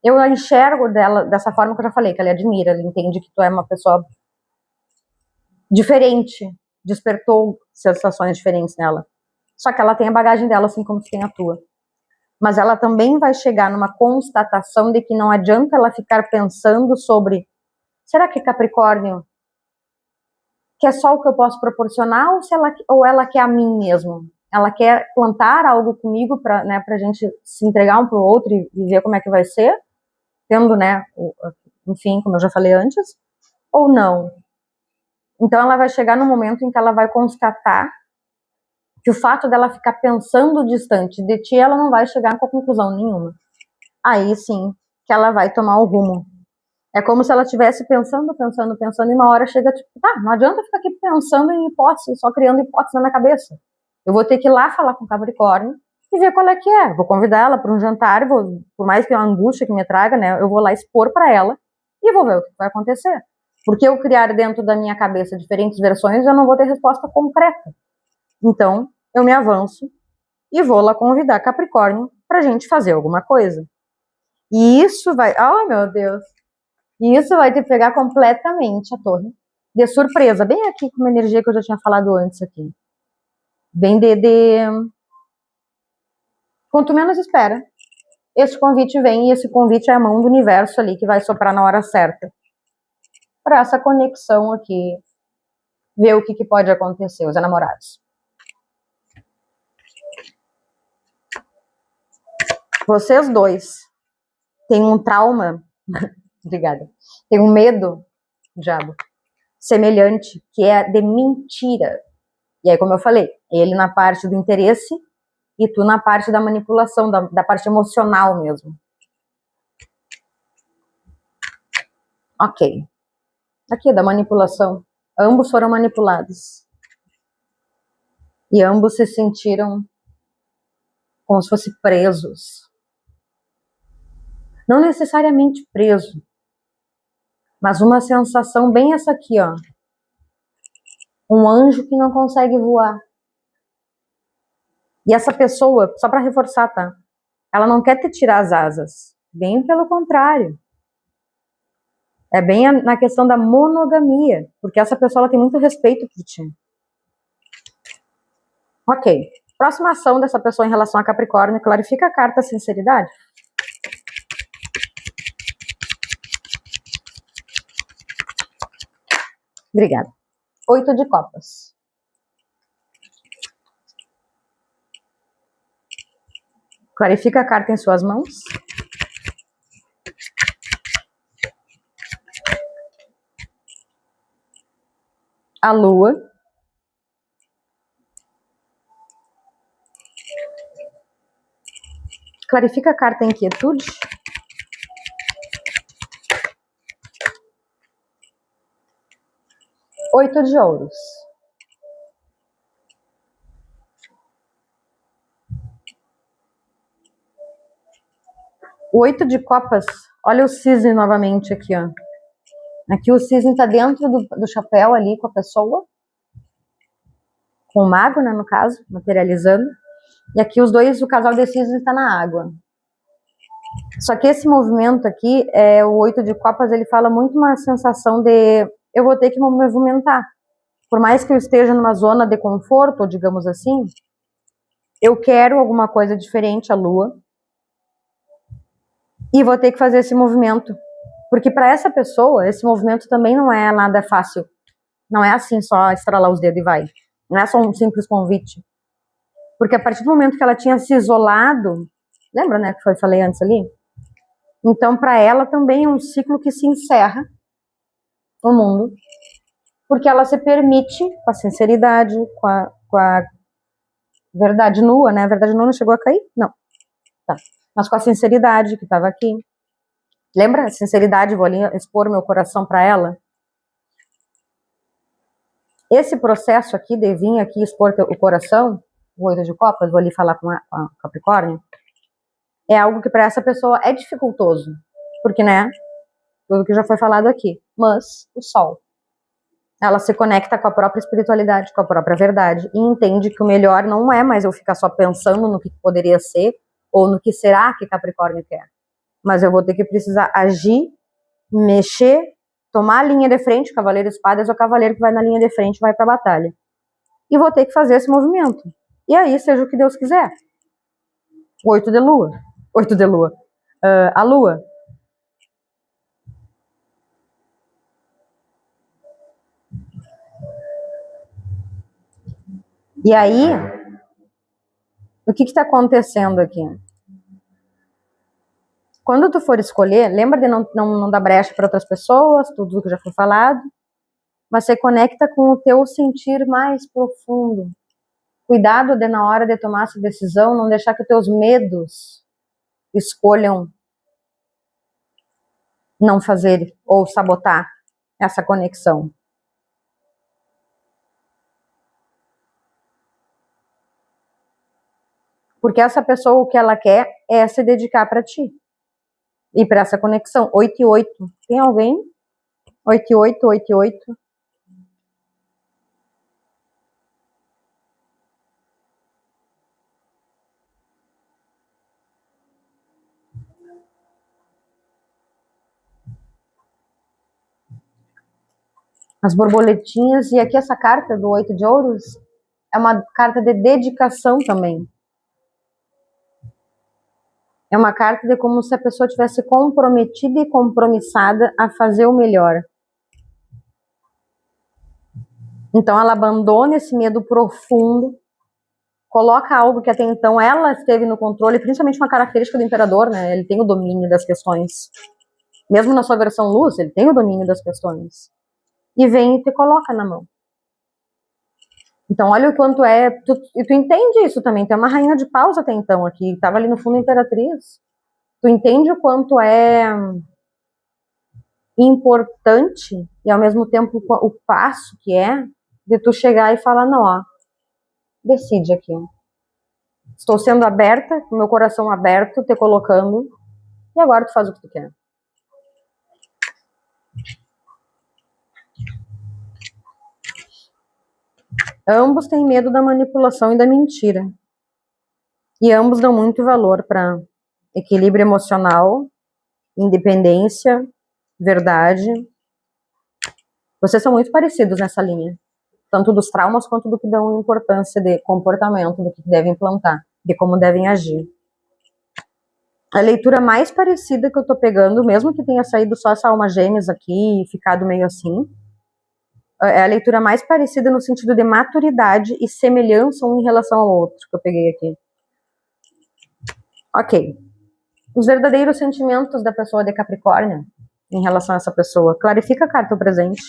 S1: Eu a enxergo dela dessa forma que eu já falei, que ela admira, ela entende que tu é uma pessoa diferente, despertou sensações diferentes nela. Só que ela tem a bagagem dela, assim como tu tem a tua. Mas ela também vai chegar numa constatação de que não adianta ela ficar pensando sobre, será que Capricórnio quer só o que eu posso proporcionar ou ela quer a mim mesmo? Ela quer plantar algo comigo para, né, pra gente se entregar um pro outro e ver como é que vai ser, tendo, né, enfim, como eu já falei antes, ou não? Então ela vai chegar no momento em que ela vai constatar que o fato dela ficar pensando distante de ti, ela não vai chegar com conclusão nenhuma. Aí sim que ela vai tomar o rumo. É como se ela estivesse pensando, e uma hora chega tipo, tá, não adianta ficar aqui pensando em hipótese, só criando hipótese na minha cabeça. Eu vou ter que ir lá falar com o Capricórnio e ver qual é que é. Vou convidar ela para um jantar, por mais que é uma angústia que me traga, né, eu vou lá expor para ela e vou ver o que vai acontecer. Porque eu criar dentro da minha cabeça diferentes versões, eu não vou ter resposta concreta. Então, eu me avanço e vou lá convidar Capricórnio pra gente fazer alguma coisa. E isso vai... Oh, meu Deus! E isso vai te pegar completamente a torre. De surpresa. Bem aqui com uma energia que eu já tinha falado antes aqui. Bem Quanto menos espera, esse convite vem e esse convite é a mão do universo ali que vai soprar na hora certa. Para essa conexão aqui. Ver o que pode acontecer, os enamorados. Vocês dois têm um trauma, obrigada, tem um medo, diabo, semelhante, que é de mentira. E aí, como eu falei, ele na parte do interesse e tu na parte da manipulação, da parte emocional mesmo. Ok. Aqui, da manipulação. Ambos foram manipulados. E ambos se sentiram como se fossem presos. Não necessariamente preso, mas uma sensação bem essa aqui, ó. Um anjo que não consegue voar. E essa pessoa, só para reforçar, tá? Ela não quer te tirar as asas. Bem pelo contrário. É bem na questão da monogamia. Porque essa pessoa ela tem muito respeito por ti. Ok. Próxima ação dessa pessoa em relação a Capricórnio, clarifica a carta sinceridade. Obrigada. 8 de copas. Clarifica a carta em suas mãos. A lua. Clarifica a carta inquietude. Oito de ouros. O 8 de copas, olha o cisne novamente aqui, ó. Aqui o cisne tá dentro do chapéu ali com a pessoa, com o mago, né, no caso, materializando. E aqui os dois, o casal de cisnes tá na água. Só que esse movimento aqui, o 8 de copas, ele fala muito uma sensação de eu vou ter que me movimentar. Por mais que eu esteja numa zona de conforto, digamos assim, eu quero alguma coisa diferente, a lua, e vou ter que fazer esse movimento. Porque para essa pessoa, esse movimento também não é nada fácil. Não é assim só estralar os dedos e vai. Não é só um simples convite. Porque a partir do momento que ela tinha se isolado, lembra, né, que eu falei antes ali? Então, para ela também é um ciclo que se encerra no mundo, porque ela se permite, com a sinceridade, com a verdade nua, né? A verdade nua não chegou a cair? Não. Tá. Mas com a sinceridade que estava aqui. Lembra a sinceridade? Vou ali expor meu coração para ela. Esse processo aqui de vir aqui expor o coração, o 8 de copas, vou ali falar com a Capricórnio, é algo que para essa pessoa é dificultoso. Porque, né? Tudo que já foi falado aqui. Mas o sol, ela se conecta com a própria espiritualidade, com a própria verdade, e entende que o melhor não é mais eu ficar só pensando no que poderia ser, ou no que será que Capricórnio quer. Mas eu vou ter que precisar agir, mexer, tomar a linha de frente. O cavaleiro de espadas é o cavaleiro que vai na linha de frente e vai para a batalha. E vou ter que fazer esse movimento. E aí, seja o que Deus quiser. 8 de lua. 8 de lua. A lua. E aí, o que está acontecendo aqui? Quando tu for escolher, lembra de não dar brecha para outras pessoas, tudo que já foi falado, mas você conecta com o teu sentir mais profundo. Cuidado de, na hora de tomar essa decisão, não deixar que os teus medos escolham não fazer ou sabotar essa conexão. Porque essa pessoa, o que ela quer é se dedicar para ti. E para essa conexão. 8 e 8. Tem alguém? 8 e 8, 8 e 8. As borboletinhas. E aqui essa carta do 8 de ouros é uma carta de dedicação também. É uma carta de como se a pessoa tivesse comprometida e compromissada a fazer o melhor. Então ela abandona esse medo profundo, coloca algo que até então ela esteve no controle, principalmente uma característica do imperador, né? Ele tem o domínio das questões. Mesmo na sua versão luz, ele tem o domínio das questões. E vem e te coloca na mão. Então olha o quanto é... E tu entende isso também, tem uma rainha de paus até então aqui, estava ali no fundo imperatriz. Tu entende o quanto é importante e ao mesmo tempo o passo que é de tu chegar e falar, não, ó, decide aqui. Estou sendo aberta, com meu coração aberto, te colocando, e agora tu faz o que tu quer. Ambos têm medo da manipulação e da mentira. E ambos dão muito valor para equilíbrio emocional, independência, verdade. Vocês são muito parecidos nessa linha. tanto dos traumas quanto do que dão importância de comportamento, do que devem implantar, de como devem agir. A leitura mais parecida que eu tô pegando, mesmo que tenha saído só essa alma gêmeas aqui e ficado meio assim, é a leitura mais parecida no sentido de maturidade e semelhança um em relação ao outro, que eu peguei aqui. Ok. Os verdadeiros sentimentos da pessoa de Capricórnio em relação a essa pessoa. Clarifica a carta presente.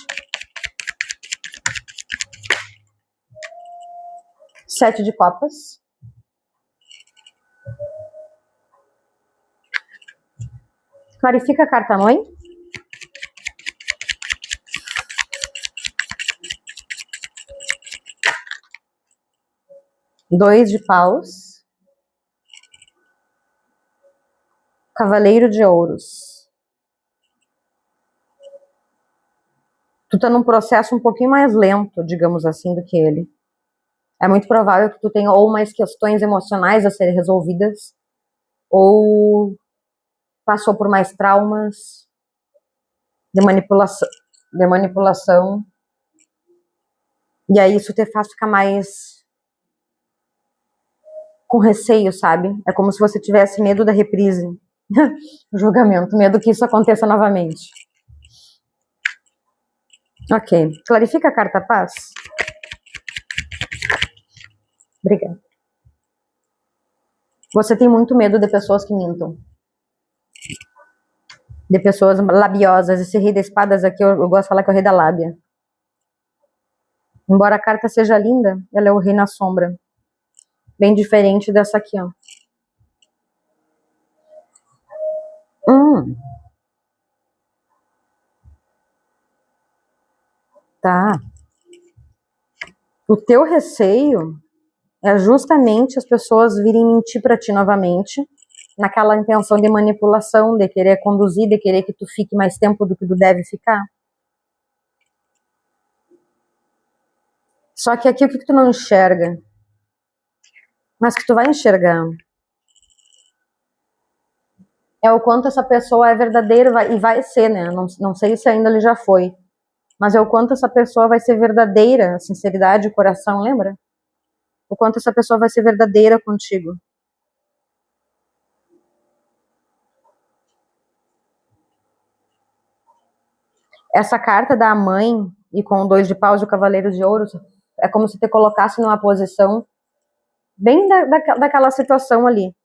S1: 7 de copas. Clarifica a carta mãe. 2 de paus. Cavaleiro de ouros. Tu tá num processo um pouquinho mais lento, digamos assim, do que ele. É muito provável que tu tenha ou mais questões emocionais a serem resolvidas, ou passou por mais traumas de manipulação. E aí isso te faz ficar mais com receio, sabe? É como se você tivesse medo da reprise. O julgamento, medo que isso aconteça novamente. Ok. Clarifica a carta paz. Obrigada. Você tem muito medo de pessoas que mintam. De pessoas labiosas. Esse rei de espadas aqui, eu gosto de falar que é o rei da lábia. Embora a carta seja linda, ela é o rei na sombra. Bem diferente dessa aqui, ó. Tá. O teu receio é justamente as pessoas virem mentir pra ti novamente, naquela intenção de manipulação, de querer conduzir, de querer que tu fique mais tempo do que tu deve ficar. Só que aqui o que tu não enxerga, mas que tu vai enxergar, é o quanto essa pessoa é verdadeira e vai ser, né? Não sei se ainda ele já foi, mas é o quanto essa pessoa vai ser verdadeira, sinceridade, coração, lembra? O quanto essa pessoa vai ser verdadeira contigo. Essa carta da mãe, e com o 2 de paus e o cavaleiro de ouros, é como se te colocasse numa posição bem daquela situação ali.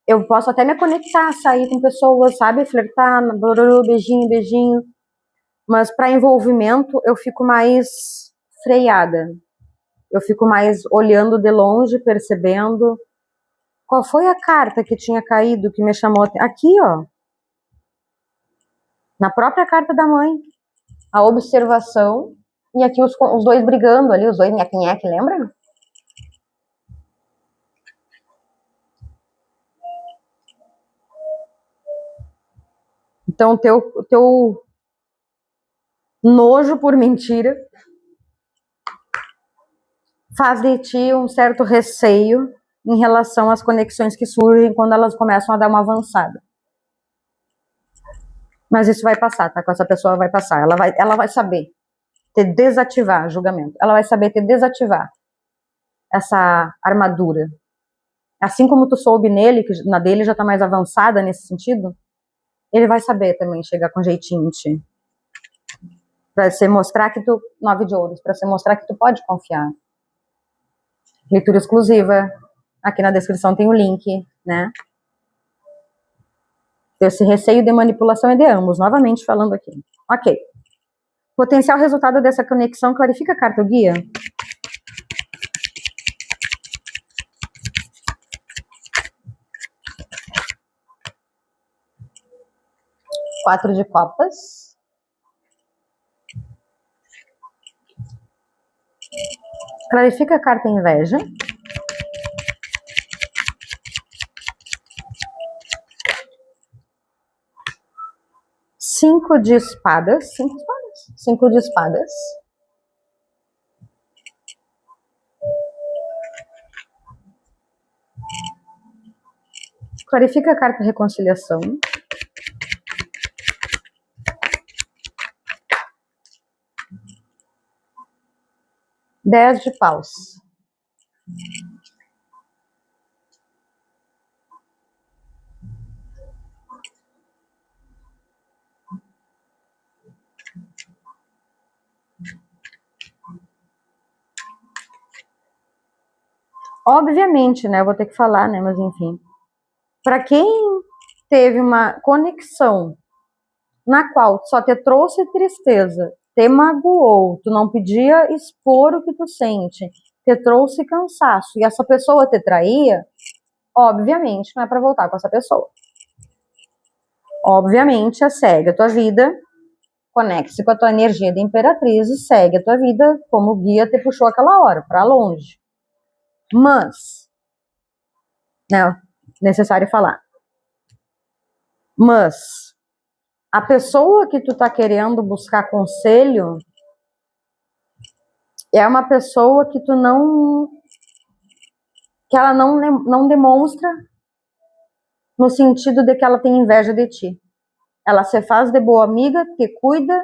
S1: Eu posso até me conectar, sair com pessoas, sabe? Flertar, beijinho, beijinho. Mas para envolvimento, eu fico mais freada. Eu fico mais olhando de longe, percebendo. Qual foi a carta que tinha caído, que me chamou? Aqui, ó. Na própria carta da mãe. A observação. E aqui os dois brigando ali, os dois nheque-nheque, lembra? Então, o teu nojo por mentira faz de ti um certo receio em relação às conexões que surgem quando elas começam a dar uma avançada. Mas isso vai passar, tá? Com essa pessoa vai passar. Ela vai saber te desativar julgamento. Ela vai saber te desativar essa armadura. Assim como tu soube nele, que na dele já tá mais avançada nesse sentido, ele vai saber também chegar com jeitinho em ti. Pra você mostrar que tu... 9 de ouros. Pra você mostrar que tu pode confiar. Leitura exclusiva. Aqui na descrição tem o link, né? Esse receio de manipulação é de ambos, novamente falando aqui. Ok. Potencial resultado dessa conexão, clarifica a carta guia. Quatro de copas. Clarifica a carta inveja. Cinco de espadas. Cinco de espadas. Clarifica a carta reconciliação. 10 de paus. Obviamente, né, eu vou ter que falar, né, mas enfim. Para quem teve uma conexão na qual só te trouxe tristeza, te magoou, tu não podia expor o que tu sente, te trouxe cansaço e essa pessoa te traía, obviamente não é para voltar com essa pessoa. Obviamente, segue a tua vida, conecte-se com a tua energia de imperatriz e segue a tua vida como o guia te puxou aquela hora, para longe. Mas, né, necessário falar. Mas, a pessoa que tu tá querendo buscar conselho é uma pessoa que tu não, que ela não demonstra no sentido de que ela tem inveja de ti. Ela se faz de boa amiga, te cuida,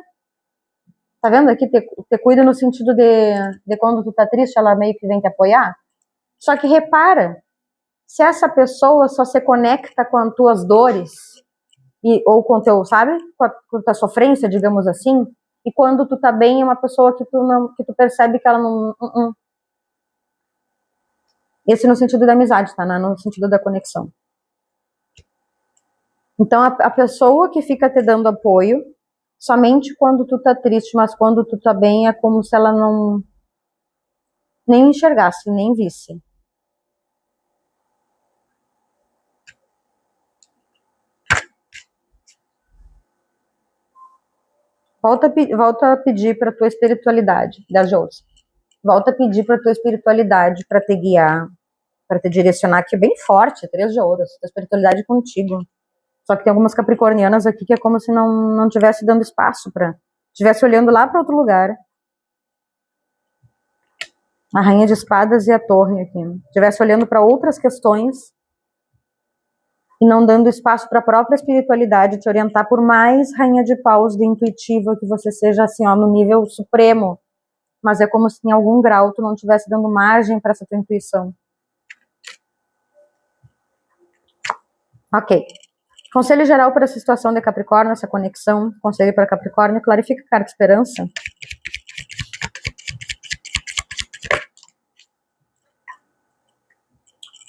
S1: tá vendo aqui? Te cuida no sentido de quando tu tá triste, ela meio que vem te apoiar. Só que repara, se essa pessoa só se conecta com as tuas dores, ou com o teu, sabe? Com a tua sofrência, digamos assim, e quando tu tá bem, é uma pessoa que tu percebe que ela não. Esse no sentido da amizade, tá? Não no sentido da conexão. Então, a pessoa que fica te dando apoio, somente quando tu tá triste, mas quando tu tá bem, é como se ela não nem enxergasse, nem visse. Volta a pedir para tua espiritualidade, das outras. Volta a pedir para tua espiritualidade para te guiar, para te direcionar, que é bem forte, 3 de ouros, tua espiritualidade contigo. Só que tem algumas capricornianas aqui que é como se não tivesse dando espaço para, estivesse olhando lá para outro lugar. A rainha de espadas e a torre aqui. Estivesse olhando para outras questões e não dando espaço para a própria espiritualidade te orientar, por mais rainha de paus de intuitiva que você seja, assim, ó, no nível supremo. Mas é como se em algum grau tu não estivesse dando margem para essa tua intuição. Ok. Conselho geral para essa situação de Capricórnio, essa conexão. Conselho para Capricórnio, clarifica a carta de esperança.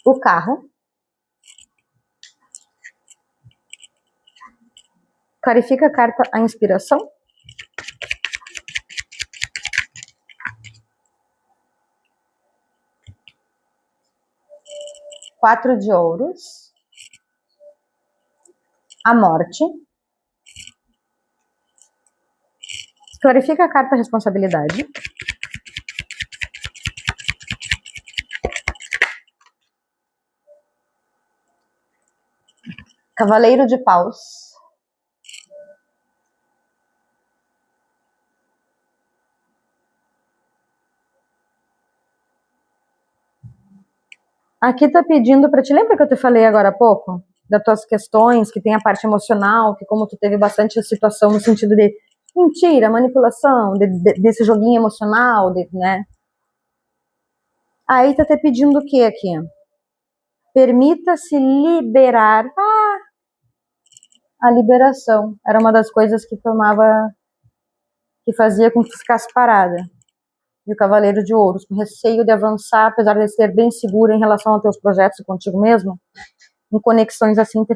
S1: O carro. Clarifica a carta a inspiração. Quatro de ouros. A morte. Clarifica a carta responsabilidade. Cavaleiro de paus. Aqui tá pedindo para ti, lembra que eu te falei agora há pouco? Das tuas questões, que tem a parte emocional, que como tu teve bastante situação no sentido de mentira, manipulação, desse joguinho emocional, né? Aí tá te pedindo o que aqui? Permita-se liberar. A liberação. Era uma das coisas que que fazia com que tu ficasse parada. E o Cavaleiro de Ouros, com receio de avançar, apesar de ser bem seguro em relação aos teus projetos e contigo mesmo, em conexões assim te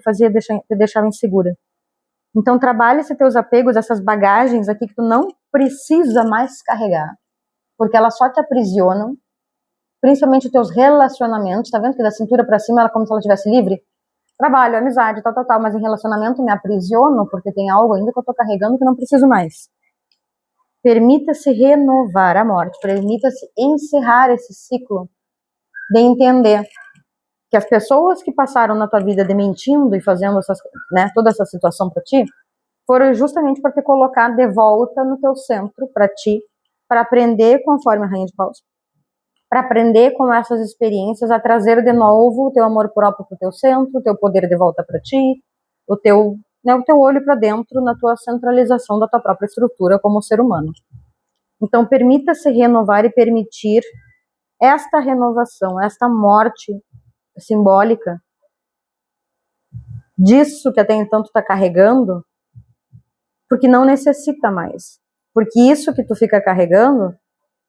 S1: deixava insegura. Então trabalha esses teus apegos, essas bagagens aqui que tu não precisa mais carregar, porque elas só te aprisionam, principalmente os teus relacionamentos, tá vendo que da cintura para cima ela é como se ela estivesse livre? Trabalho, amizade, tal, mas em relacionamento me aprisiono porque tem algo ainda que eu tô carregando que não preciso mais. Permita-se renovar a morte, permita-se encerrar esse ciclo de entender que as pessoas que passaram na tua vida dementindo e fazendo toda essa situação para ti, foram justamente para te colocar de volta no teu centro, para ti, para aprender conforme a Rainha de Paus, para aprender com essas experiências a trazer de novo o teu amor próprio para o teu centro, o teu poder de volta para ti, o teu olho para dentro na tua centralização da tua própria estrutura como ser humano. Então, permita-se renovar e permitir esta renovação, esta morte simbólica disso que até então tu tá carregando, porque não necessita mais. Porque isso que tu fica carregando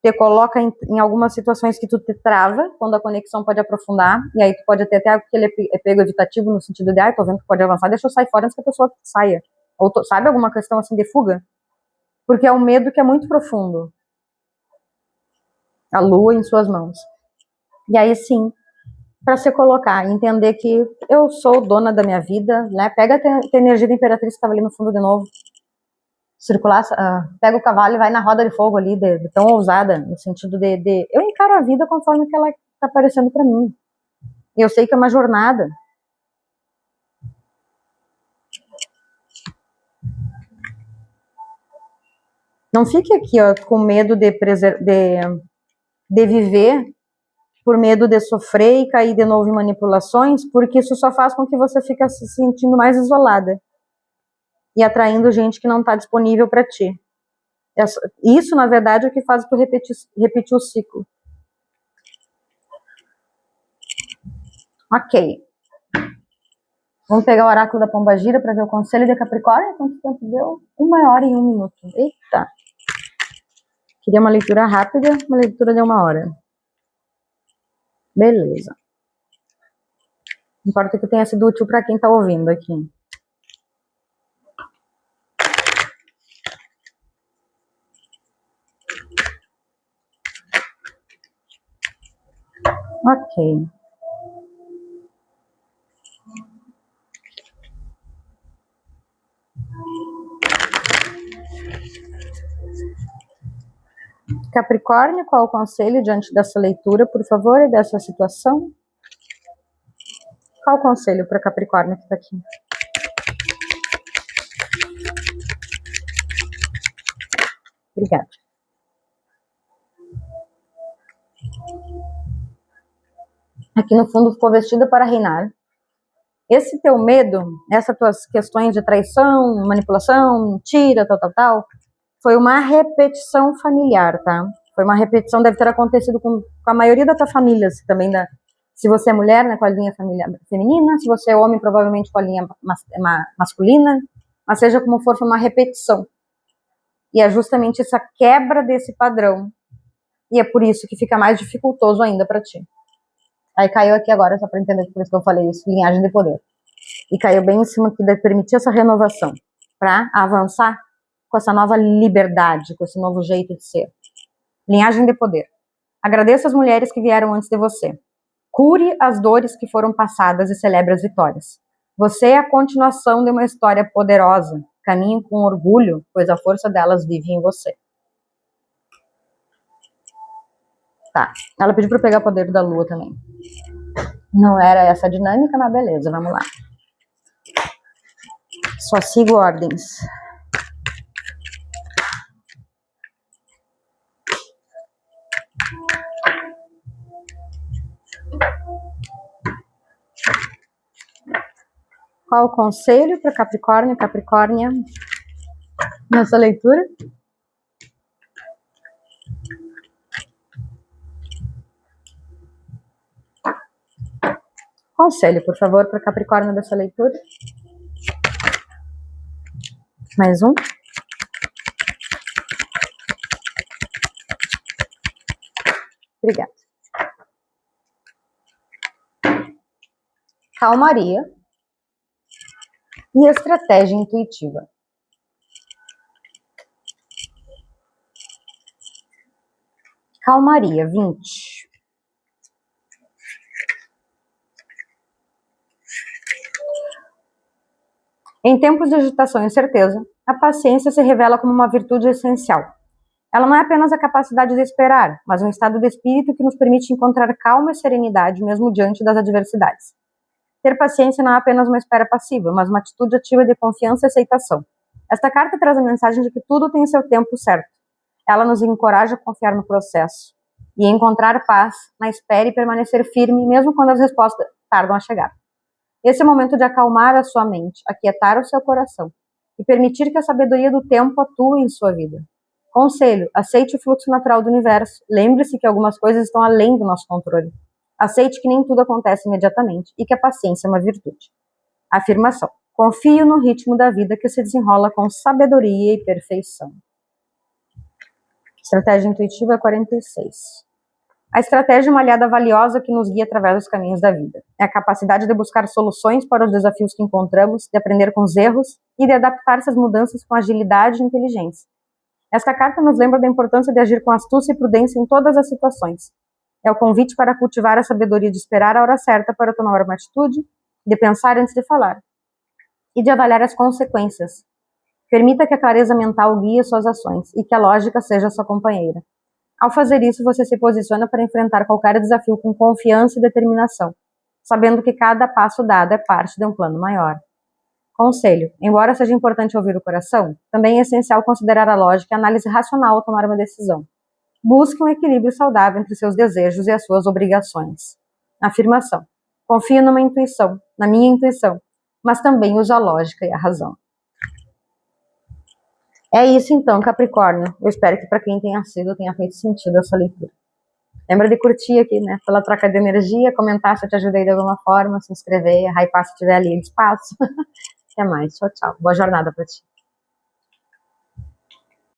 S1: te coloca em algumas situações que tu te trava, quando a conexão pode aprofundar, e aí tu pode ter até aquele apego evitativo no sentido de, tô vendo que pode avançar, deixa eu sair fora antes que a pessoa saia. Ou sabe alguma questão assim de fuga? Porque é um medo que é muito profundo. A lua em suas mãos. E aí sim, para se colocar, entender que eu sou dona da minha vida, né? Pega a energia da Imperatriz que estava ali no fundo de novo, circular, pega o cavalo e vai na roda de fogo ali, de tão ousada, no sentido de eu encaro a vida conforme que ela está aparecendo para mim. E eu sei que é uma jornada. Não fique aqui, com medo de viver, por medo de sofrer e cair de novo em manipulações, porque isso só faz com que você fique se sentindo mais isolada e atraindo gente que não está disponível para ti. Isso, na verdade, é o que faz tu repetir o ciclo. Ok. Vamos pegar o oráculo da Pombagira para ver o conselho de Capricórnio. Quanto tempo deu? 1h e 1 minuto. Eita! Queria uma leitura rápida, uma leitura de 1h. Beleza. Importa que tenha sido útil para quem está ouvindo aqui. Ok. Capricórnio, qual o conselho diante dessa leitura, por favor, e dessa situação? Qual o conselho para Capricórnio que está aqui? Obrigada. Aqui no fundo ficou vestida para reinar. Esse teu medo, essas tuas questões de traição, manipulação, mentira, tal, foi uma repetição familiar, tá? Foi uma repetição, deve ter acontecido com a maioria da tua família, também se você é mulher, né, com a linha familiar feminina, se você é homem, provavelmente com a linha masculina, mas seja como for, foi uma repetição. E é justamente essa quebra desse padrão, e é por isso que fica mais dificultoso ainda para ti. Aí caiu aqui agora, só para entender por isso que eu falei isso, linhagem de poder. E caiu bem em cima que deve permitir essa renovação, para avançar com essa nova liberdade, com esse novo jeito de ser. Linhagem de poder. Agradeça as mulheres que vieram antes de você. Cure as dores que foram passadas e celebre as vitórias. Você é a continuação de uma história poderosa. Caminhe com orgulho, pois a força delas vive em você. Tá. Ela pediu para eu pegar o poder da lua também. Não era essa a dinâmica, mas beleza, vamos lá. Só sigo ordens. Qual o conselho para Capricórnio e Capricórnia nessa leitura? Conselho, por favor, para Capricórnio dessa leitura. Mais um. Obrigada. Calmaria e estratégia intuitiva. Calmaria, 20. Em tempos de agitação e incerteza, a paciência se revela como uma virtude essencial. Ela não é apenas a capacidade de esperar, mas um estado de espírito que nos permite encontrar calma e serenidade mesmo diante das adversidades. Ter paciência não é apenas uma espera passiva, mas uma atitude ativa de confiança e aceitação. Esta carta traz a mensagem de que tudo tem seu tempo certo. Ela nos encoraja a confiar no processo e encontrar paz na espera e permanecer firme mesmo quando as respostas tardam a chegar. Esse é o momento de acalmar a sua mente, aquietar o seu coração e permitir que a sabedoria do tempo atue em sua vida. Conselho, aceite o fluxo natural do universo. Lembre-se que algumas coisas estão além do nosso controle. Aceite que nem tudo acontece imediatamente e que a paciência é uma virtude. Afirmação, confio no ritmo da vida que se desenrola com sabedoria e perfeição. Estratégia intuitiva 46. A estratégia é uma aliada valiosa que nos guia através dos caminhos da vida. É a capacidade de buscar soluções para os desafios que encontramos, de aprender com os erros e de adaptar-se às mudanças com agilidade e inteligência. Esta carta nos lembra da importância de agir com astúcia e prudência em todas as situações. É o convite para cultivar a sabedoria de esperar a hora certa para tomar uma atitude, de pensar antes de falar, e de avaliar as consequências. Permita que a clareza mental guie suas ações e que a lógica seja sua companheira. Ao fazer isso, você se posiciona para enfrentar qualquer desafio com confiança e determinação, sabendo que cada passo dado é parte de um plano maior. Conselho, embora seja importante ouvir o coração, também é essencial considerar a lógica e a análise racional ao tomar uma decisão. Busque um equilíbrio saudável entre seus desejos e as suas obrigações. Afirmação, confio na minha intuição, mas também uso a lógica e a razão. É isso então, Capricórnio. Eu espero que para quem tenha feito sentido essa leitura. Lembra de curtir aqui, né? Pela troca de energia, comentar se eu te ajudei de alguma forma, se inscrever, hypar se tiver ali de espaço. Até mais. Tchau, tchau. Boa jornada para ti.